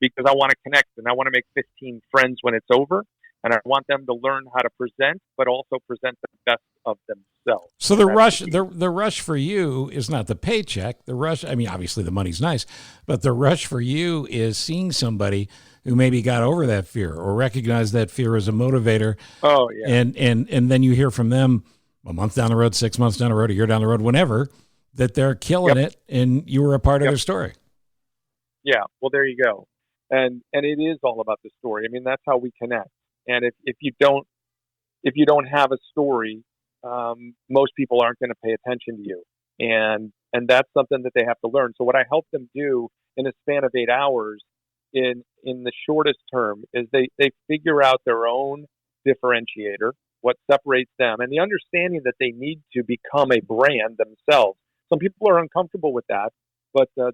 because I want to connect, and I want to make 15 friends when it's over, And I want them to learn how to present, but also present the best of themselves. So the rush for you is not the paycheck. The rush, I mean, obviously the money's nice, but the rush for you is seeing somebody who maybe got over that fear or recognized that fear as a motivator. Oh, yeah. And then you hear from them a month down the road, 6 months down the road, a year down the road, whenever, that they're killing it, and you were a part of their story. Yeah, well, there you go. And it is all about the story. I mean, that's how we connect. And if you don't have a story, most people aren't going to pay attention to you. And that's something that they have to learn. So what I help them do in a span of 8 hours in the shortest term is they figure out their own differentiator, what separates them, and the understanding that they need to become a brand themselves. Some people are uncomfortable with that, but the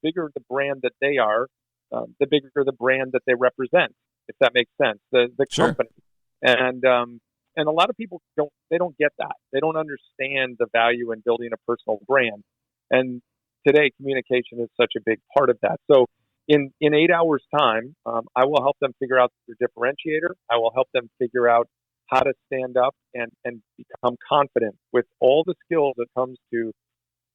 bigger the brand that they are, the bigger the brand that they represent, if that makes sense, the Sure. company. And a lot of people don't get that. They don't understand the value in building a personal brand. And today, communication is such a big part of that. So in 8 hours time, I will help them figure out their differentiator. I will help them figure out how to stand up and become confident with all the skills that comes to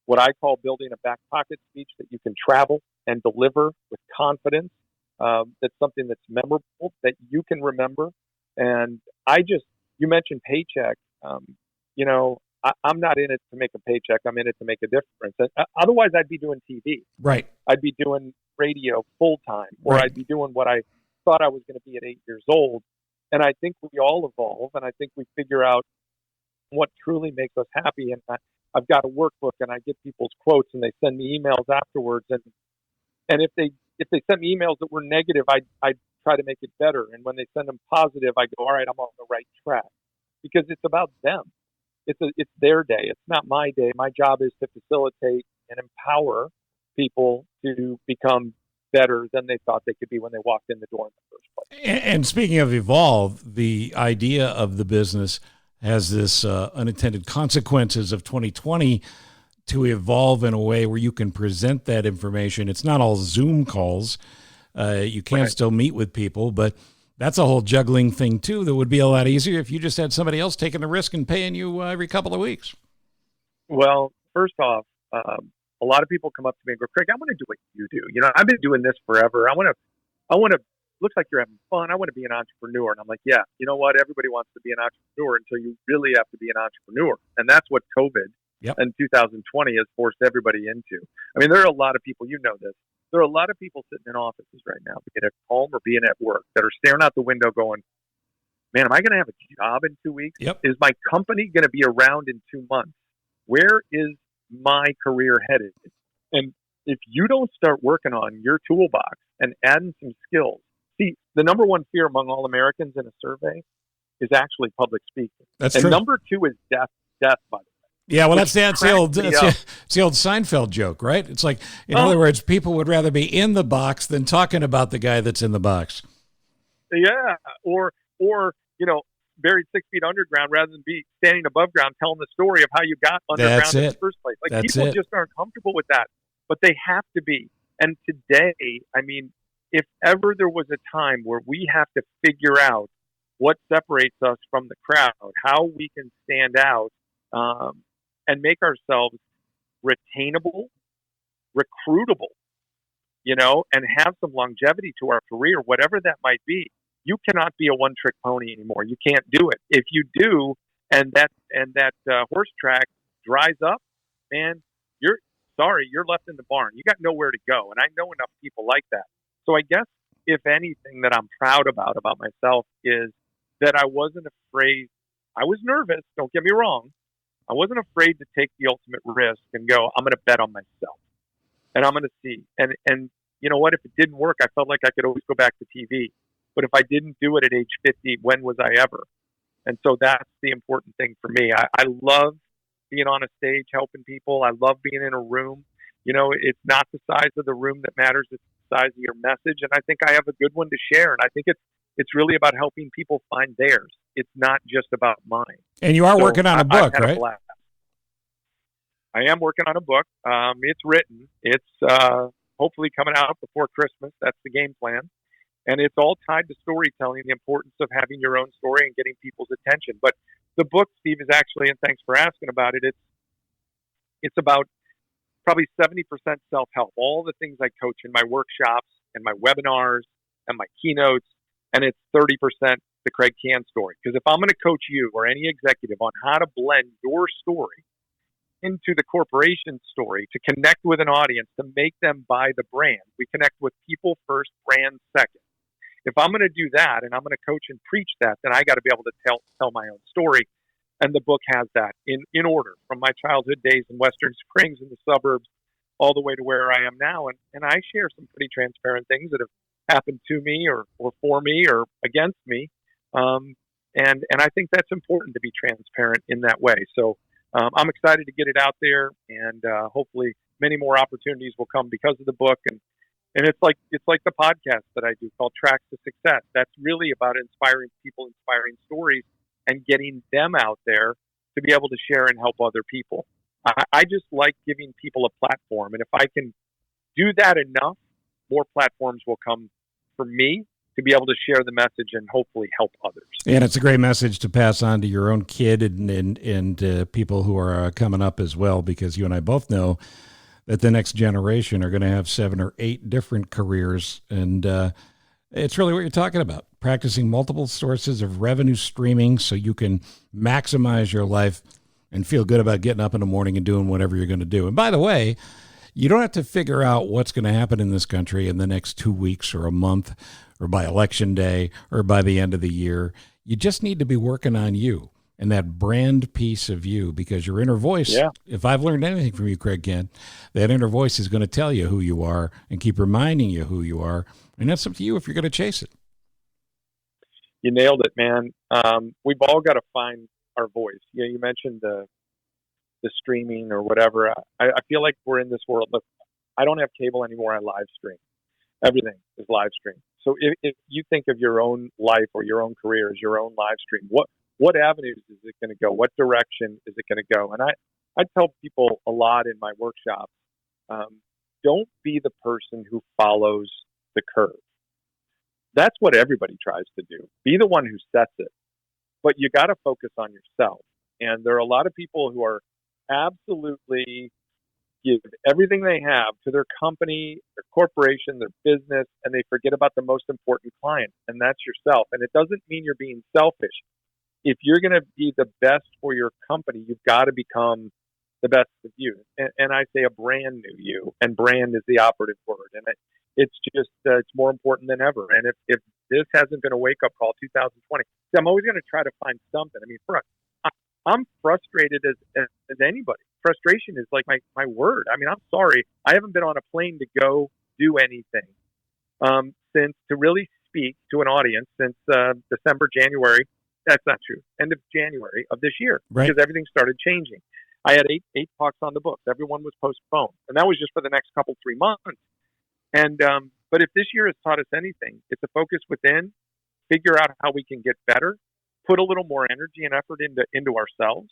what I call building a back pocket speech that you can travel and deliver with confidence. That's something that's memorable, that you can remember. And you mentioned paycheck. I'm not in it to make a paycheck. I'm in it to make a difference. And, otherwise, I'd be doing TV. Right. I'd be doing radio full time, or Right. I'd be doing what I thought I was going to be at 8 years old. And I think we all evolve, and I think we figure out what truly makes us happy. And I've got a workbook, and I get people's quotes, and they send me emails afterwards. And if they send me emails that were negative, I try to make it better. And when they send them positive, I go, all right, I'm on the right track, because it's about them. It's their day. It's not my day. My job is to facilitate and empower people to become better than they thought they could be when they walked in the door in the first place. And speaking of evolve, the idea of the business has this unintended consequences of 2020 to evolve in a way where you can present that information. It's not all Zoom calls. You can Right. still meet with people, but that's a whole juggling thing too that would be a lot easier if you just had somebody else taking the risk and paying you every couple of weeks. Well, first off, a lot of people come up to me and go, Craig, I want to do what you do. I've been doing this forever. I want to, looks like you're having fun. I want to be an entrepreneur. And I'm like, yeah, you know what? Everybody wants to be an entrepreneur until you really have to be an entrepreneur. And that's what COVID and 2020 has forced everybody into. I mean, there are a lot of people, you know this, there are a lot of people sitting in offices right now, being at home or being at work, that are staring out the window going, man, am I going to have a job in 2 weeks? Yep. Is my company going to be around in 2 months? Where is my career headed? And if you don't start working on your toolbox and adding some skills, see, the number one fear among all Americans in a survey is actually public speaking. That's and true. number two is death, by the way. Yeah, well, that's the old cracked it's the old Seinfeld joke, right? It's like, in other words, people would rather be in the box than talking about the guy that's in the box. Yeah, or buried 6 feet underground rather than be standing above ground telling the story of how you got underground in the first place. Like, That's people it. just aren't comfortable with that, but they have to be. And today, I mean, if ever there was a time where we have to figure out what separates us from the crowd, how we can stand out, and make ourselves retainable, recruitable, and have some longevity to our career, whatever that might be. You cannot be a one-trick pony anymore. You can't do it. If you do, and that horse track dries up, man, you're left in the barn. You got nowhere to go. And I know enough people like that. So I guess, if anything that I'm proud about myself, is that I wasn't afraid. I was nervous, don't get me wrong. I wasn't afraid to take the ultimate risk and go, I'm going to bet on myself. And I'm going to see. And you know what? If it didn't work, I felt like I could always go back to TV. But if I didn't do it at age 50, when was I ever? And so that's the important thing for me. I love being on a stage helping people. I love being in a room. It's not the size of the room that matters. It's the size of your message. And I think I have a good one to share. And I think it's really about helping people find theirs. It's not just about mine. And you are working on a book, right? I am working on a book. It's written. It's hopefully coming out before Christmas. That's the game plan. And it's all tied to storytelling, the importance of having your own story and getting people's attention. But the book, Steve, is actually, and thanks for asking about it, it's about probably 70% self-help, all the things I coach in my workshops and my webinars and my keynotes, and it's 30% the Craig Can story. Because if I'm going to coach you or any executive on how to blend your story into the corporation story to connect with an audience, to make them buy the brand, we connect with people first, brand second. If I'm going to do that and I'm going to coach and preach that, then I got to be able to tell my own story. And the book has that in order, from my childhood days in Western Springs in the suburbs all the way to where I am now. And I share some pretty transparent things that have happened to me or for me or against me. And I think that's important, to be transparent in that way. So I'm excited to get it out there, and hopefully many more opportunities will come because of the book. And it's like the podcast that I do called Tracks to Success. That's really about inspiring people, inspiring stories, and getting them out there to be able to share and help other people. I just like giving people a platform. And if I can do that enough, more platforms will come for me to be able to share the message and hopefully help others. And it's a great message to pass on to your own kid and people who are coming up as well, because you and I both know that the next generation are going to have 7 or 8 different careers. And it's really what you're talking about, practicing multiple sources of revenue streaming so you can maximize your life and feel good about getting up in the morning and doing whatever you're going to do. And by the way, you don't have to figure out what's going to happen in this country in the next 2 weeks or a month or by election day or by the end of the year. You just need to be working on you and that brand piece of you, because your inner voice, if I've learned anything from you, Craig Kent, that inner voice is going to tell you who you are and keep reminding you who you are. And that's up to you if you're going to chase it. You nailed it, man. We've all got to find our voice. You mentioned the streaming or whatever. I feel like we're in this world. Look, I don't have cable anymore. I live stream. Everything is live stream. So if you think of your own life or your own career as your own live stream, what avenues is it going to go? What direction is it going to go? And I tell people a lot in my workshops, don't be the person who follows the curve. That's what everybody tries to do. Be the one who sets it. But you got to focus on yourself. And there are a lot of people who are absolutely give everything they have to their company, their corporation, their business, and they forget about the most important client, and that's yourself. And it doesn't mean you're being selfish. If you're going to be the best for your company, you've got to become the best of you. And I say a brand new you, and brand is the operative word. And it's just, it's more important than ever. And if this hasn't been a wake-up call, 2020, I'm always going to try to find something. I mean, I'm frustrated as anybody. Frustration is like my word. I mean, I'm sorry. I haven't been on a plane to go do anything since to really speak to an audience since December, January. That's not true. End of January of this year, right? Because everything started changing. I had eight talks on the books. Everyone was postponed, and that was just for the next 3 months. And but if this year has taught us anything, it's a focus within, figure out how we can get better, put a little more energy and effort into ourselves,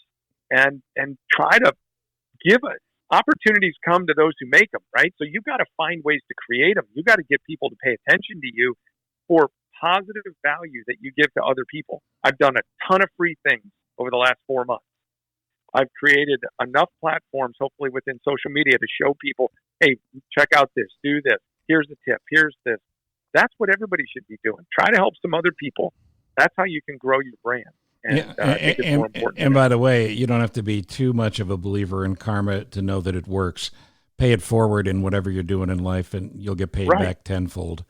and try to give us opportunities. Come to those who make them, right? So you've got to find ways to create them. You got to get people to pay attention to you for positive value that you give to other people. I've done a ton of free things over the last 4 months. I've created enough platforms, hopefully within social media, to show people, hey, check out this, do this. Here's the tip. Here's this. That's what everybody should be doing. Try to help some other people. That's how you can grow your brand. And I think it's more important. And by the way, you don't have to be too much of a believer in karma to know that it works. Pay it forward in whatever you're doing in life, and you'll get paid back tenfold.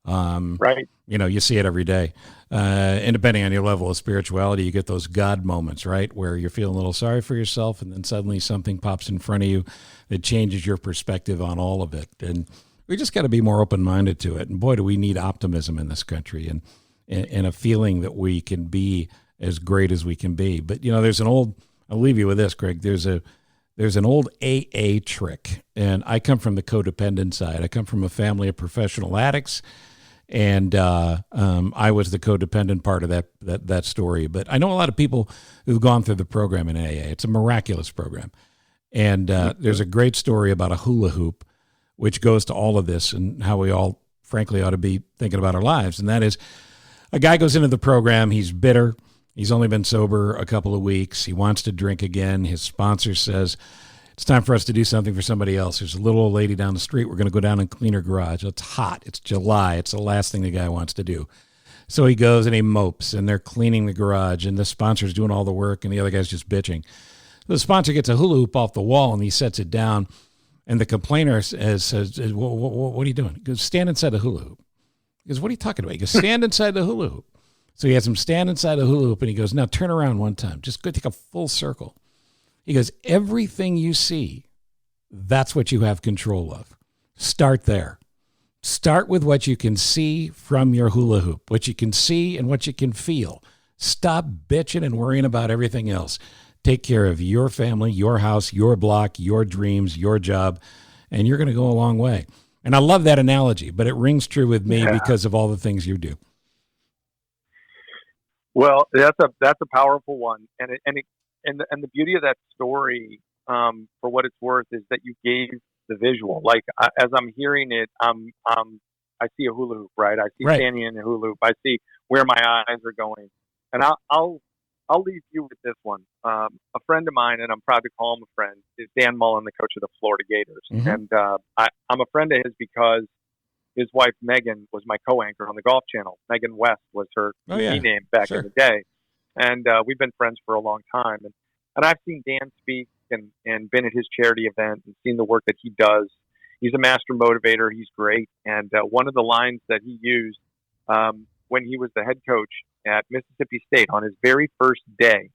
Right. You know, you see it every day. And depending on your level of spirituality, you get those God moments, right? Where you're feeling a little sorry for yourself, and then suddenly something pops in front of you that changes your perspective on all of it. And we just got to be more open-minded to it. And boy, do we need optimism in this country and a feeling that we can be as great as we can be. But, you know, I'll leave you with this, Craig. There's an old AA trick, and I come from the codependent side. I come from a family of professional addicts, and I was the codependent part of that story. But I know a lot of people who've gone through the program in AA. It's a miraculous program. And there's a great story about a hula hoop, which goes to all of this and how we all frankly ought to be thinking about our lives. And that is, a guy goes into the program, he's bitter. He's only been sober a couple of weeks. He wants to drink again. His sponsor says, it's time for us to do something for somebody else. There's a little old lady down the street. We're going to go down and clean her garage. It's hot. It's July. It's the last thing the guy wants to do. So he goes and he mopes, and they're cleaning the garage, and the sponsor's doing all the work, and the other guy's just bitching. The sponsor gets a hula hoop off the wall, and he sets it down, and the complainer says, what are you doing? He goes, stand inside the hula hoop. He goes, what are you talking about? He goes, stand inside the hula hoop. So he has him stand inside the hula hoop, and he goes, now turn around one time. Just go take a full circle. He goes, everything you see, that's what you have control of. Start there. Start with what you can see from your hula hoop, what you can see and what you can feel. Stop bitching and worrying about everything else. Take care of your family, your house, your block, your dreams, your job, and you're going to go a long way. And I love that analogy, but it rings true with me because of all the things you do. Well, that's a powerful one, and the beauty of that story, for what it's worth, is that you gave the visual. Like as I'm hearing it, I see a hula hoop, right? I see standing in a hula hoop. I see where my eyes are going, and I'll leave you with this one. A friend of mine, and I'm proud to call him a friend, is Dan Mullen, the coach of the Florida Gators, and I'm a friend of his because his wife Megan was my co-anchor on the Golf Channel. Megan West was her TV name back in the day, and we've been friends for a long time. And I've seen Dan speak and been at his charity event and seen the work that he does. He's a master motivator. He's great. And one of the lines that he used when he was the head coach at Mississippi State on his very first day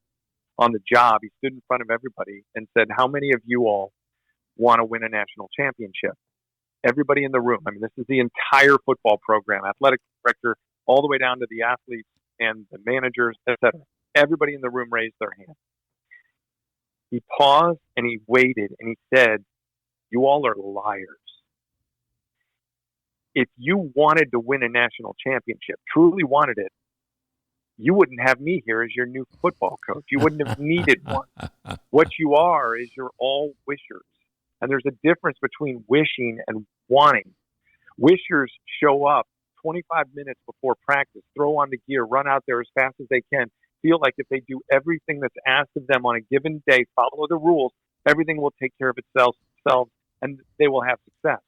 on the job, he stood in front of everybody and said, how many of you all want to win a national championship? Everybody in the room. I mean, this is the entire football program, athletic director, all the way down to the athletes and the managers, etc. Everybody in the room raised their hand. He paused and he waited and he said, you all are liars. If you wanted to win a national championship, truly wanted it, you wouldn't have me here as your new football coach. You wouldn't have needed one. What you are is you're all wishers. And there's a difference between wishing and wanting. Wishers show up 25 minutes before practice, throw on the gear, run out there as fast as they can, feel like if they do everything that's asked of them on a given day, follow the rules, everything will take care of itself, and they will have success.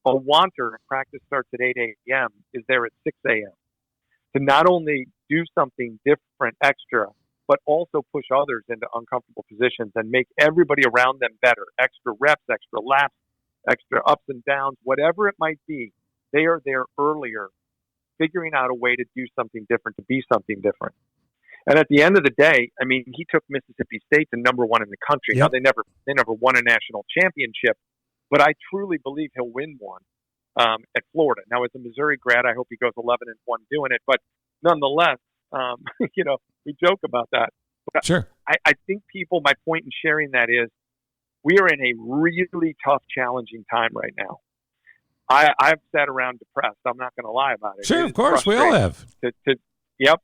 A wanter, practice starts at 8 a.m., is there at 6 a.m. to not only do something different, extra, but also push others into uncomfortable positions and make everybody around them better. Extra reps, extra laps, extra ups and downs, whatever it might be. They are there earlier, figuring out a way to do something different, to be something different. And at the end of the day, I mean, he took Mississippi State to number one in the country. Now, they never won a national championship, but I truly believe he'll win one at Florida. Now, as a Missouri grad, I hope he goes 11-1 doing it. But nonetheless, we joke about that. But sure. I think my point in sharing that is we are in a really tough, challenging time right now. I've sat around depressed. I'm not going to lie about it. Sure, of course, we all have. Yep.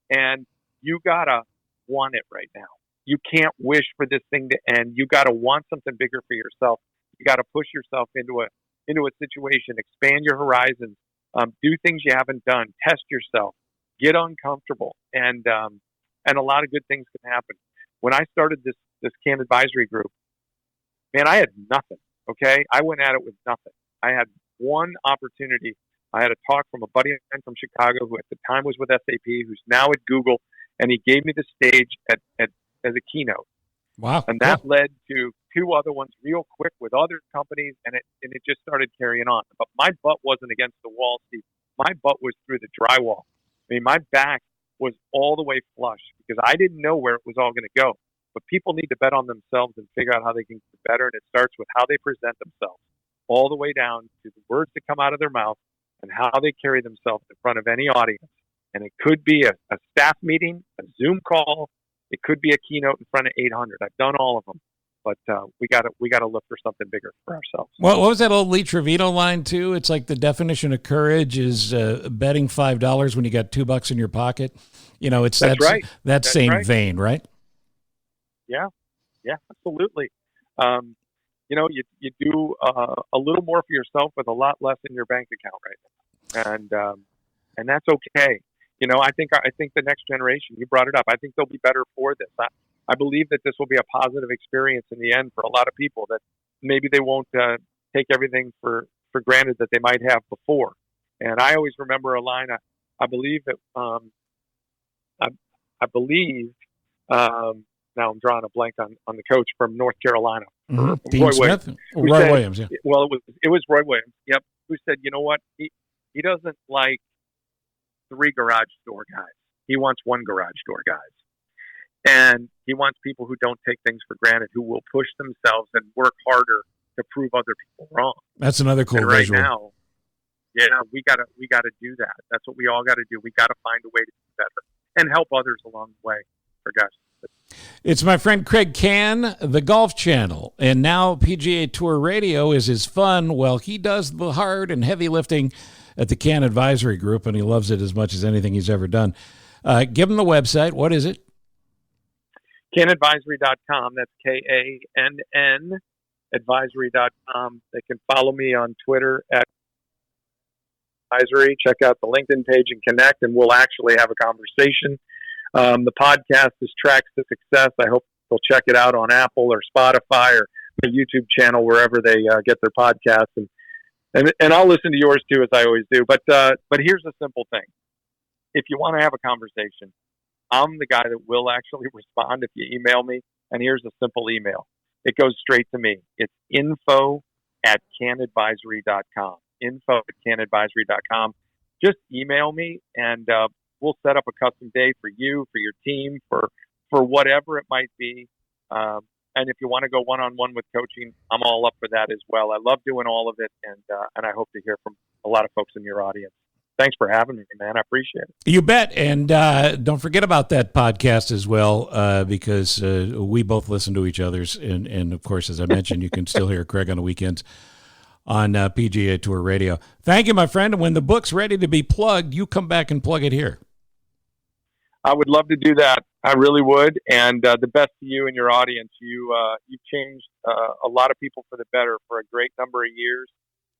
And you got to want it right now. You can't wish for this thing to end. You got to want something bigger for yourself. You got to push yourself into a situation, expand your horizons, do things you haven't done, test yourself, get uncomfortable, and a lot of good things can happen. When I started this CAN advisory group, man, I had nothing. Okay, I went at it with nothing. I had one opportunity. I had a talk from a buddy of mine from Chicago who at the time was with SAP, who's now at Google, and he gave me the stage as a keynote. Wow! And that led to two other ones real quick with other companies, and it just started carrying on. But my butt wasn't against the wall, Steve. My butt was through the drywall. I mean, my back was all the way flush because I didn't know where it was all going to go. But people need to bet on themselves and figure out how they can get better, and it starts with how they present themselves, all the way down to the words that come out of their mouth and how they carry themselves in front of any audience. And it could be a staff meeting, a Zoom call. It could be a keynote in front of 800. I've done all of them, but we got to look for something bigger for ourselves. Well, what was that old Lee Trevino line too? It's like the definition of courage is betting $5 when you got $2 in your pocket. You know, it's that's right. That same right. vein, right? Yeah, absolutely. You know, you do a little more for yourself with a lot less in your bank account right now. and that's okay. I think the next generation, you brought it up, I think they'll be better for this. I believe that this will be a positive experience in the end for a lot of people, that maybe they won't take everything for granted that they might have before. And I always remember a line. I believe that I believe now I'm drawing a blank on the coach from North Carolina, Dean Roy Smith, Williams. Roy Williams. Yeah. Well, it was Roy Williams. Yep, who said, you know what, he doesn't like 3 garage door guys. He wants 1 garage door guys. And he wants people who don't take things for granted, who will push themselves and work harder to prove other people wrong. That's another cool and right visual. now, we gotta do that. That's what we all got to do. We got to find a way to do better and help others along the way. For gosh. It's my friend Craig Can, the Golf Channel, and now PGA Tour Radio is his fun. Well, he does the hard and heavy lifting at the Can Advisory Group, and he loves it as much as anything he's ever done. Give him the website. What is it? CanAdvisory.com. That's KANN advisory.com. They can follow me on Twitter at advisory. Check out the LinkedIn page and connect, and we'll actually have a conversation. The podcast is Tracks to Success. I hope they'll check it out on Apple or Spotify or my YouTube channel, wherever they get their podcasts. And I'll listen to yours too, as I always do. But here's a simple thing. If you want to have a conversation, I'm the guy that will actually respond if you email me. And here's a simple email. It goes straight to me. It's info@canadvisory.com. info@canadvisory.com. Just email me, and we'll set up a custom day for you, for your team, for whatever it might be. And if you want to go one-on-one with coaching, I'm all up for that as well. I love doing all of it, and I hope to hear from a lot of folks in your audience. Thanks for having me, man. I appreciate it. You bet. And don't forget about that podcast as well, because we both listen to each other's. And of course, as I mentioned, you can still hear Craig on the weekends on PGA Tour Radio. Thank you, my friend. And when the book's ready to be plugged, you come back and plug it here. I would love to do that. I really would. And the best to you and your audience. You've changed a lot of people for the better for a great number of years.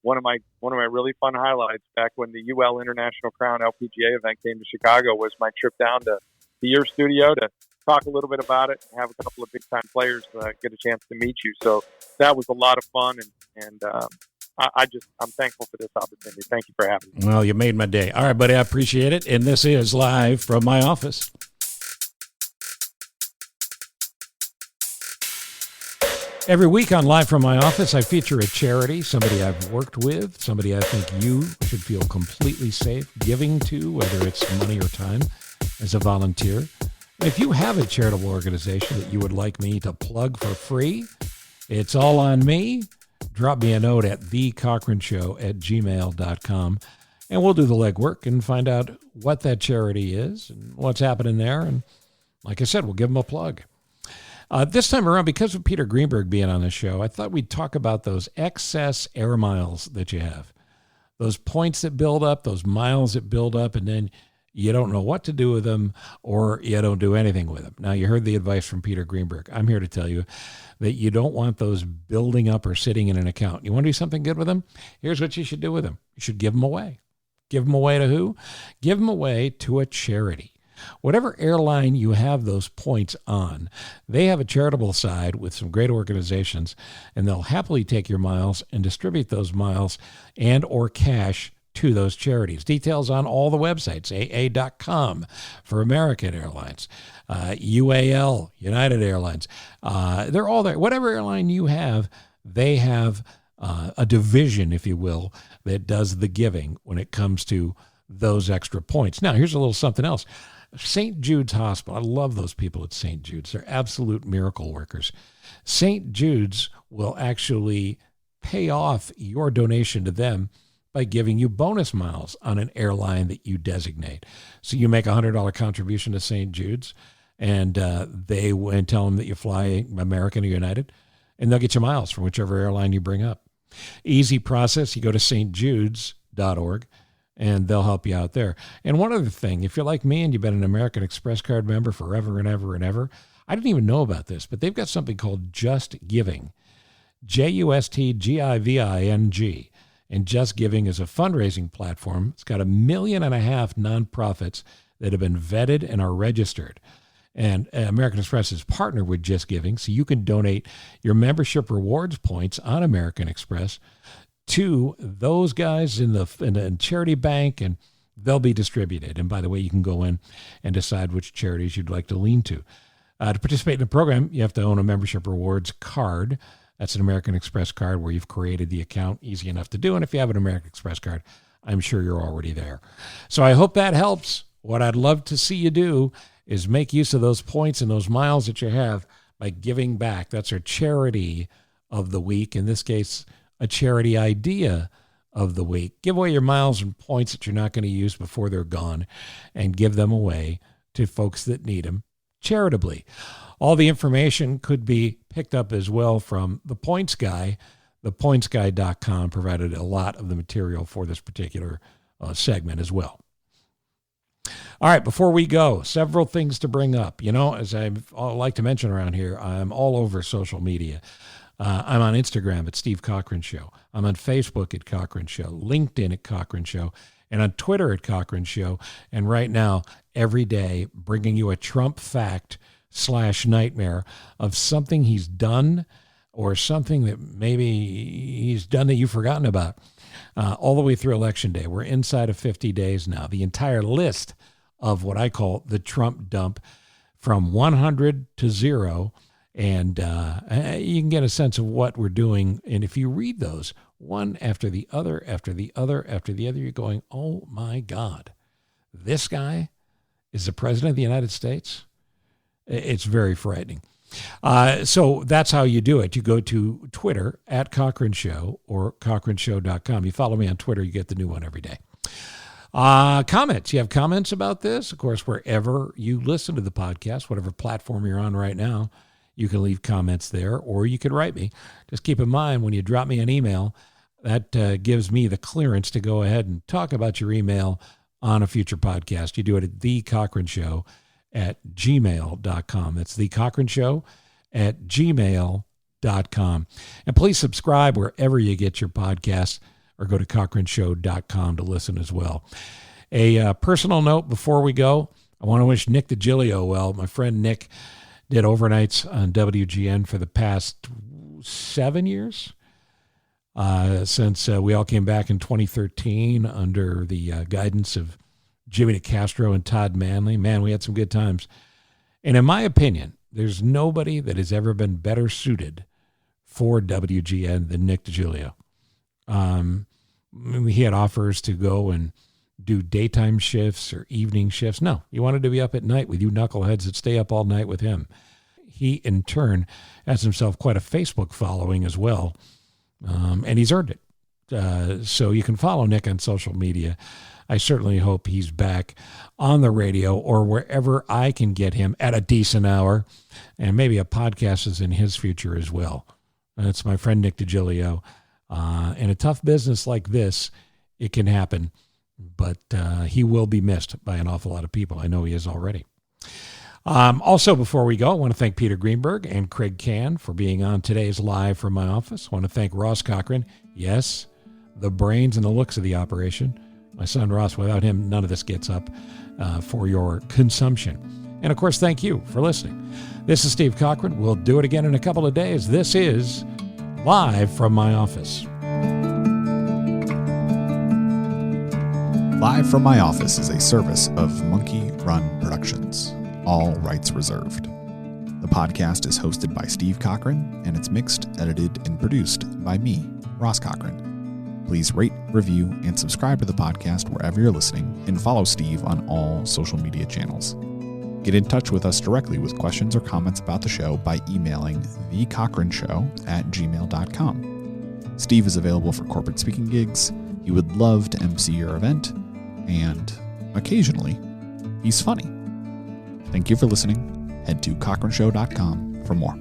One of my really fun highlights back when the UL International Crown LPGA event came to Chicago was my trip down to your studio to talk a little bit about it and have a couple of big time players get a chance to meet you. So that was a lot of fun, and I'm thankful for this opportunity. Thank you for having me. Well, you made my day. All right, buddy, I appreciate it. And this is Live from my office. Every week on Live from my office, I feature a charity, somebody I've worked with, somebody I think you should feel completely safe giving to, whether it's money or time, as a volunteer. If you have a charitable organization that you would like me to plug for free, it's all on me. Drop me a note at thecochranshow@gmail.com, and we'll do the legwork and find out what that charity is and what's happening there. And like I said, we'll give them a plug. This time around, because of Peter Greenberg being on the show, I thought we'd talk about those excess air miles that you have. Those points that build up, those miles that build up, and then you don't know what to do with them, or you don't do anything with them. Now, you heard the advice from Peter Greenberg. I'm here to tell you that you don't want those building up or sitting in an account. You want to do something good with them? Here's what you should do with them. You should give them away. Give them away to who? Give them away to a charity. Whatever airline you have those points on, they have a charitable side with some great organizations, and they'll happily take your miles and distribute those miles and or cash to those charities. Details on all the websites, AA.com for American Airlines, UAL, United Airlines. They're all there. Whatever airline you have, they have a division, if you will, that does the giving when it comes to those extra points. Now, here's a little something else. St. Jude's Hospital. I love those people at St. Jude's. They're absolute miracle workers. St. Jude's will actually pay off your donation to them by giving you bonus miles on an airline that you designate. So you make a $100 contribution to St. Jude's, and they and tell them that you fly American or United, and they'll get you miles from whichever airline you bring up. Easy process. You go to stjudes.org. and they'll help you out there. And one other thing, if you're like me and you've been an American Express card member forever and ever and ever, I didn't even know about this, but they've got something called Just Giving, JustGiving. And Just Giving is a fundraising platform. It's got 1.5 million nonprofits that have been vetted and are registered. And American Express is partnered with Just Giving, so you can donate your membership rewards points on American Express to those guys in the charity bank, and they'll be distributed. And by the way, you can go in and decide which charities you'd like to lean to. To participate in the program, you have to own a membership rewards card. That's an American Express card where you've created the account. Easy enough to do. And if you have an American Express card, I'm sure you're already there. So I hope that helps. What I'd love to see you do is make use of those points and those miles that you have by giving back. That's our charity of the week. In this case, a charity idea of the week. Give away your miles and points that you're not going to use before they're gone, and give them away to folks that need them charitably. All the information could be picked up as well from The Points Guy. ThePointsGuy.com provided a lot of the material for this particular segment as well. All right, before we go, several things to bring up. You know, as I like to mention around here, I'm all over social media. I'm on Instagram at Steve Cochran Show. I'm on Facebook at Cochran Show, LinkedIn at Cochran Show, and on Twitter at Cochran Show. And right now, every day, bringing you a Trump fact / nightmare of something he's done or something that maybe he's done that you've forgotten about. All the way through Election Day. We're inside of 50 days now. The entire list of what I call the Trump dump, from 100 to 0. And you can get a sense of what we're doing. And if you read those one after the other, after the other, after the other, you're going, oh my God, this guy is the president of the United States? It's very frightening. So that's how you do it. You go to Twitter at Cochran Show or cochranshow.com. You follow me on Twitter, you get the new one every day. Comments. You have comments about this? Of course, wherever you listen to the podcast, whatever platform you're on right now, you can leave comments there, or you can write me. Just keep in mind, when you drop me an email, that gives me the clearance to go ahead and talk about your email on a future podcast. You do it at thecochranshow@gmail.com. That's thecochranshow@gmail.com. And please subscribe wherever you get your podcasts, or go to cochranshow.com to listen as well. A personal note before we go, I want to wish Nick DiGilio well. My friend Nick did overnights on WGN for the past 7 years, since we all came back in 2013 under the guidance of Jimmy DeCastro and Todd Manley. Man, we had some good times. And in my opinion, there's nobody that has ever been better suited for WGN than Nick DiGilio. He had offers to go and do daytime shifts or evening shifts. No, he wanted to be up at night with you knuckleheads that stay up all night with him. He, in turn, has himself quite a Facebook following as well, and he's earned it. So you can follow Nick on social media. I certainly hope he's back on the radio or wherever I can get him at a decent hour, and maybe a podcast is in his future as well. That's my friend Nick DiGilio. In a tough business like this, it can happen, but he will be missed by an awful lot of people. I know he is already. Also, before we go, I want to thank Peter Greenberg and Craig Can for being on today's Live from my office. I want to thank Ross Cochran. Yes, the brains and the looks of the operation. My son Ross, without him, none of this gets up for your consumption. And, of course, thank you for listening. This is Steve Cochran. We'll do it again in a couple of days. This is Live from my office. Live from my office is a service of Monkey Run Productions. All rights reserved. The podcast is hosted by Steve Cochran, and it's mixed, edited, and produced by me, Ross Cochran. Please rate, review, and subscribe to the podcast wherever you're listening, and follow Steve on all social media channels. Get in touch with us directly with questions or comments about the show by emailing thecochranshow@gmail.com. Steve is available for corporate speaking gigs. He would love to MC your event, and occasionally, he's funny. Thank you for listening. Head to cochranshow.com for more.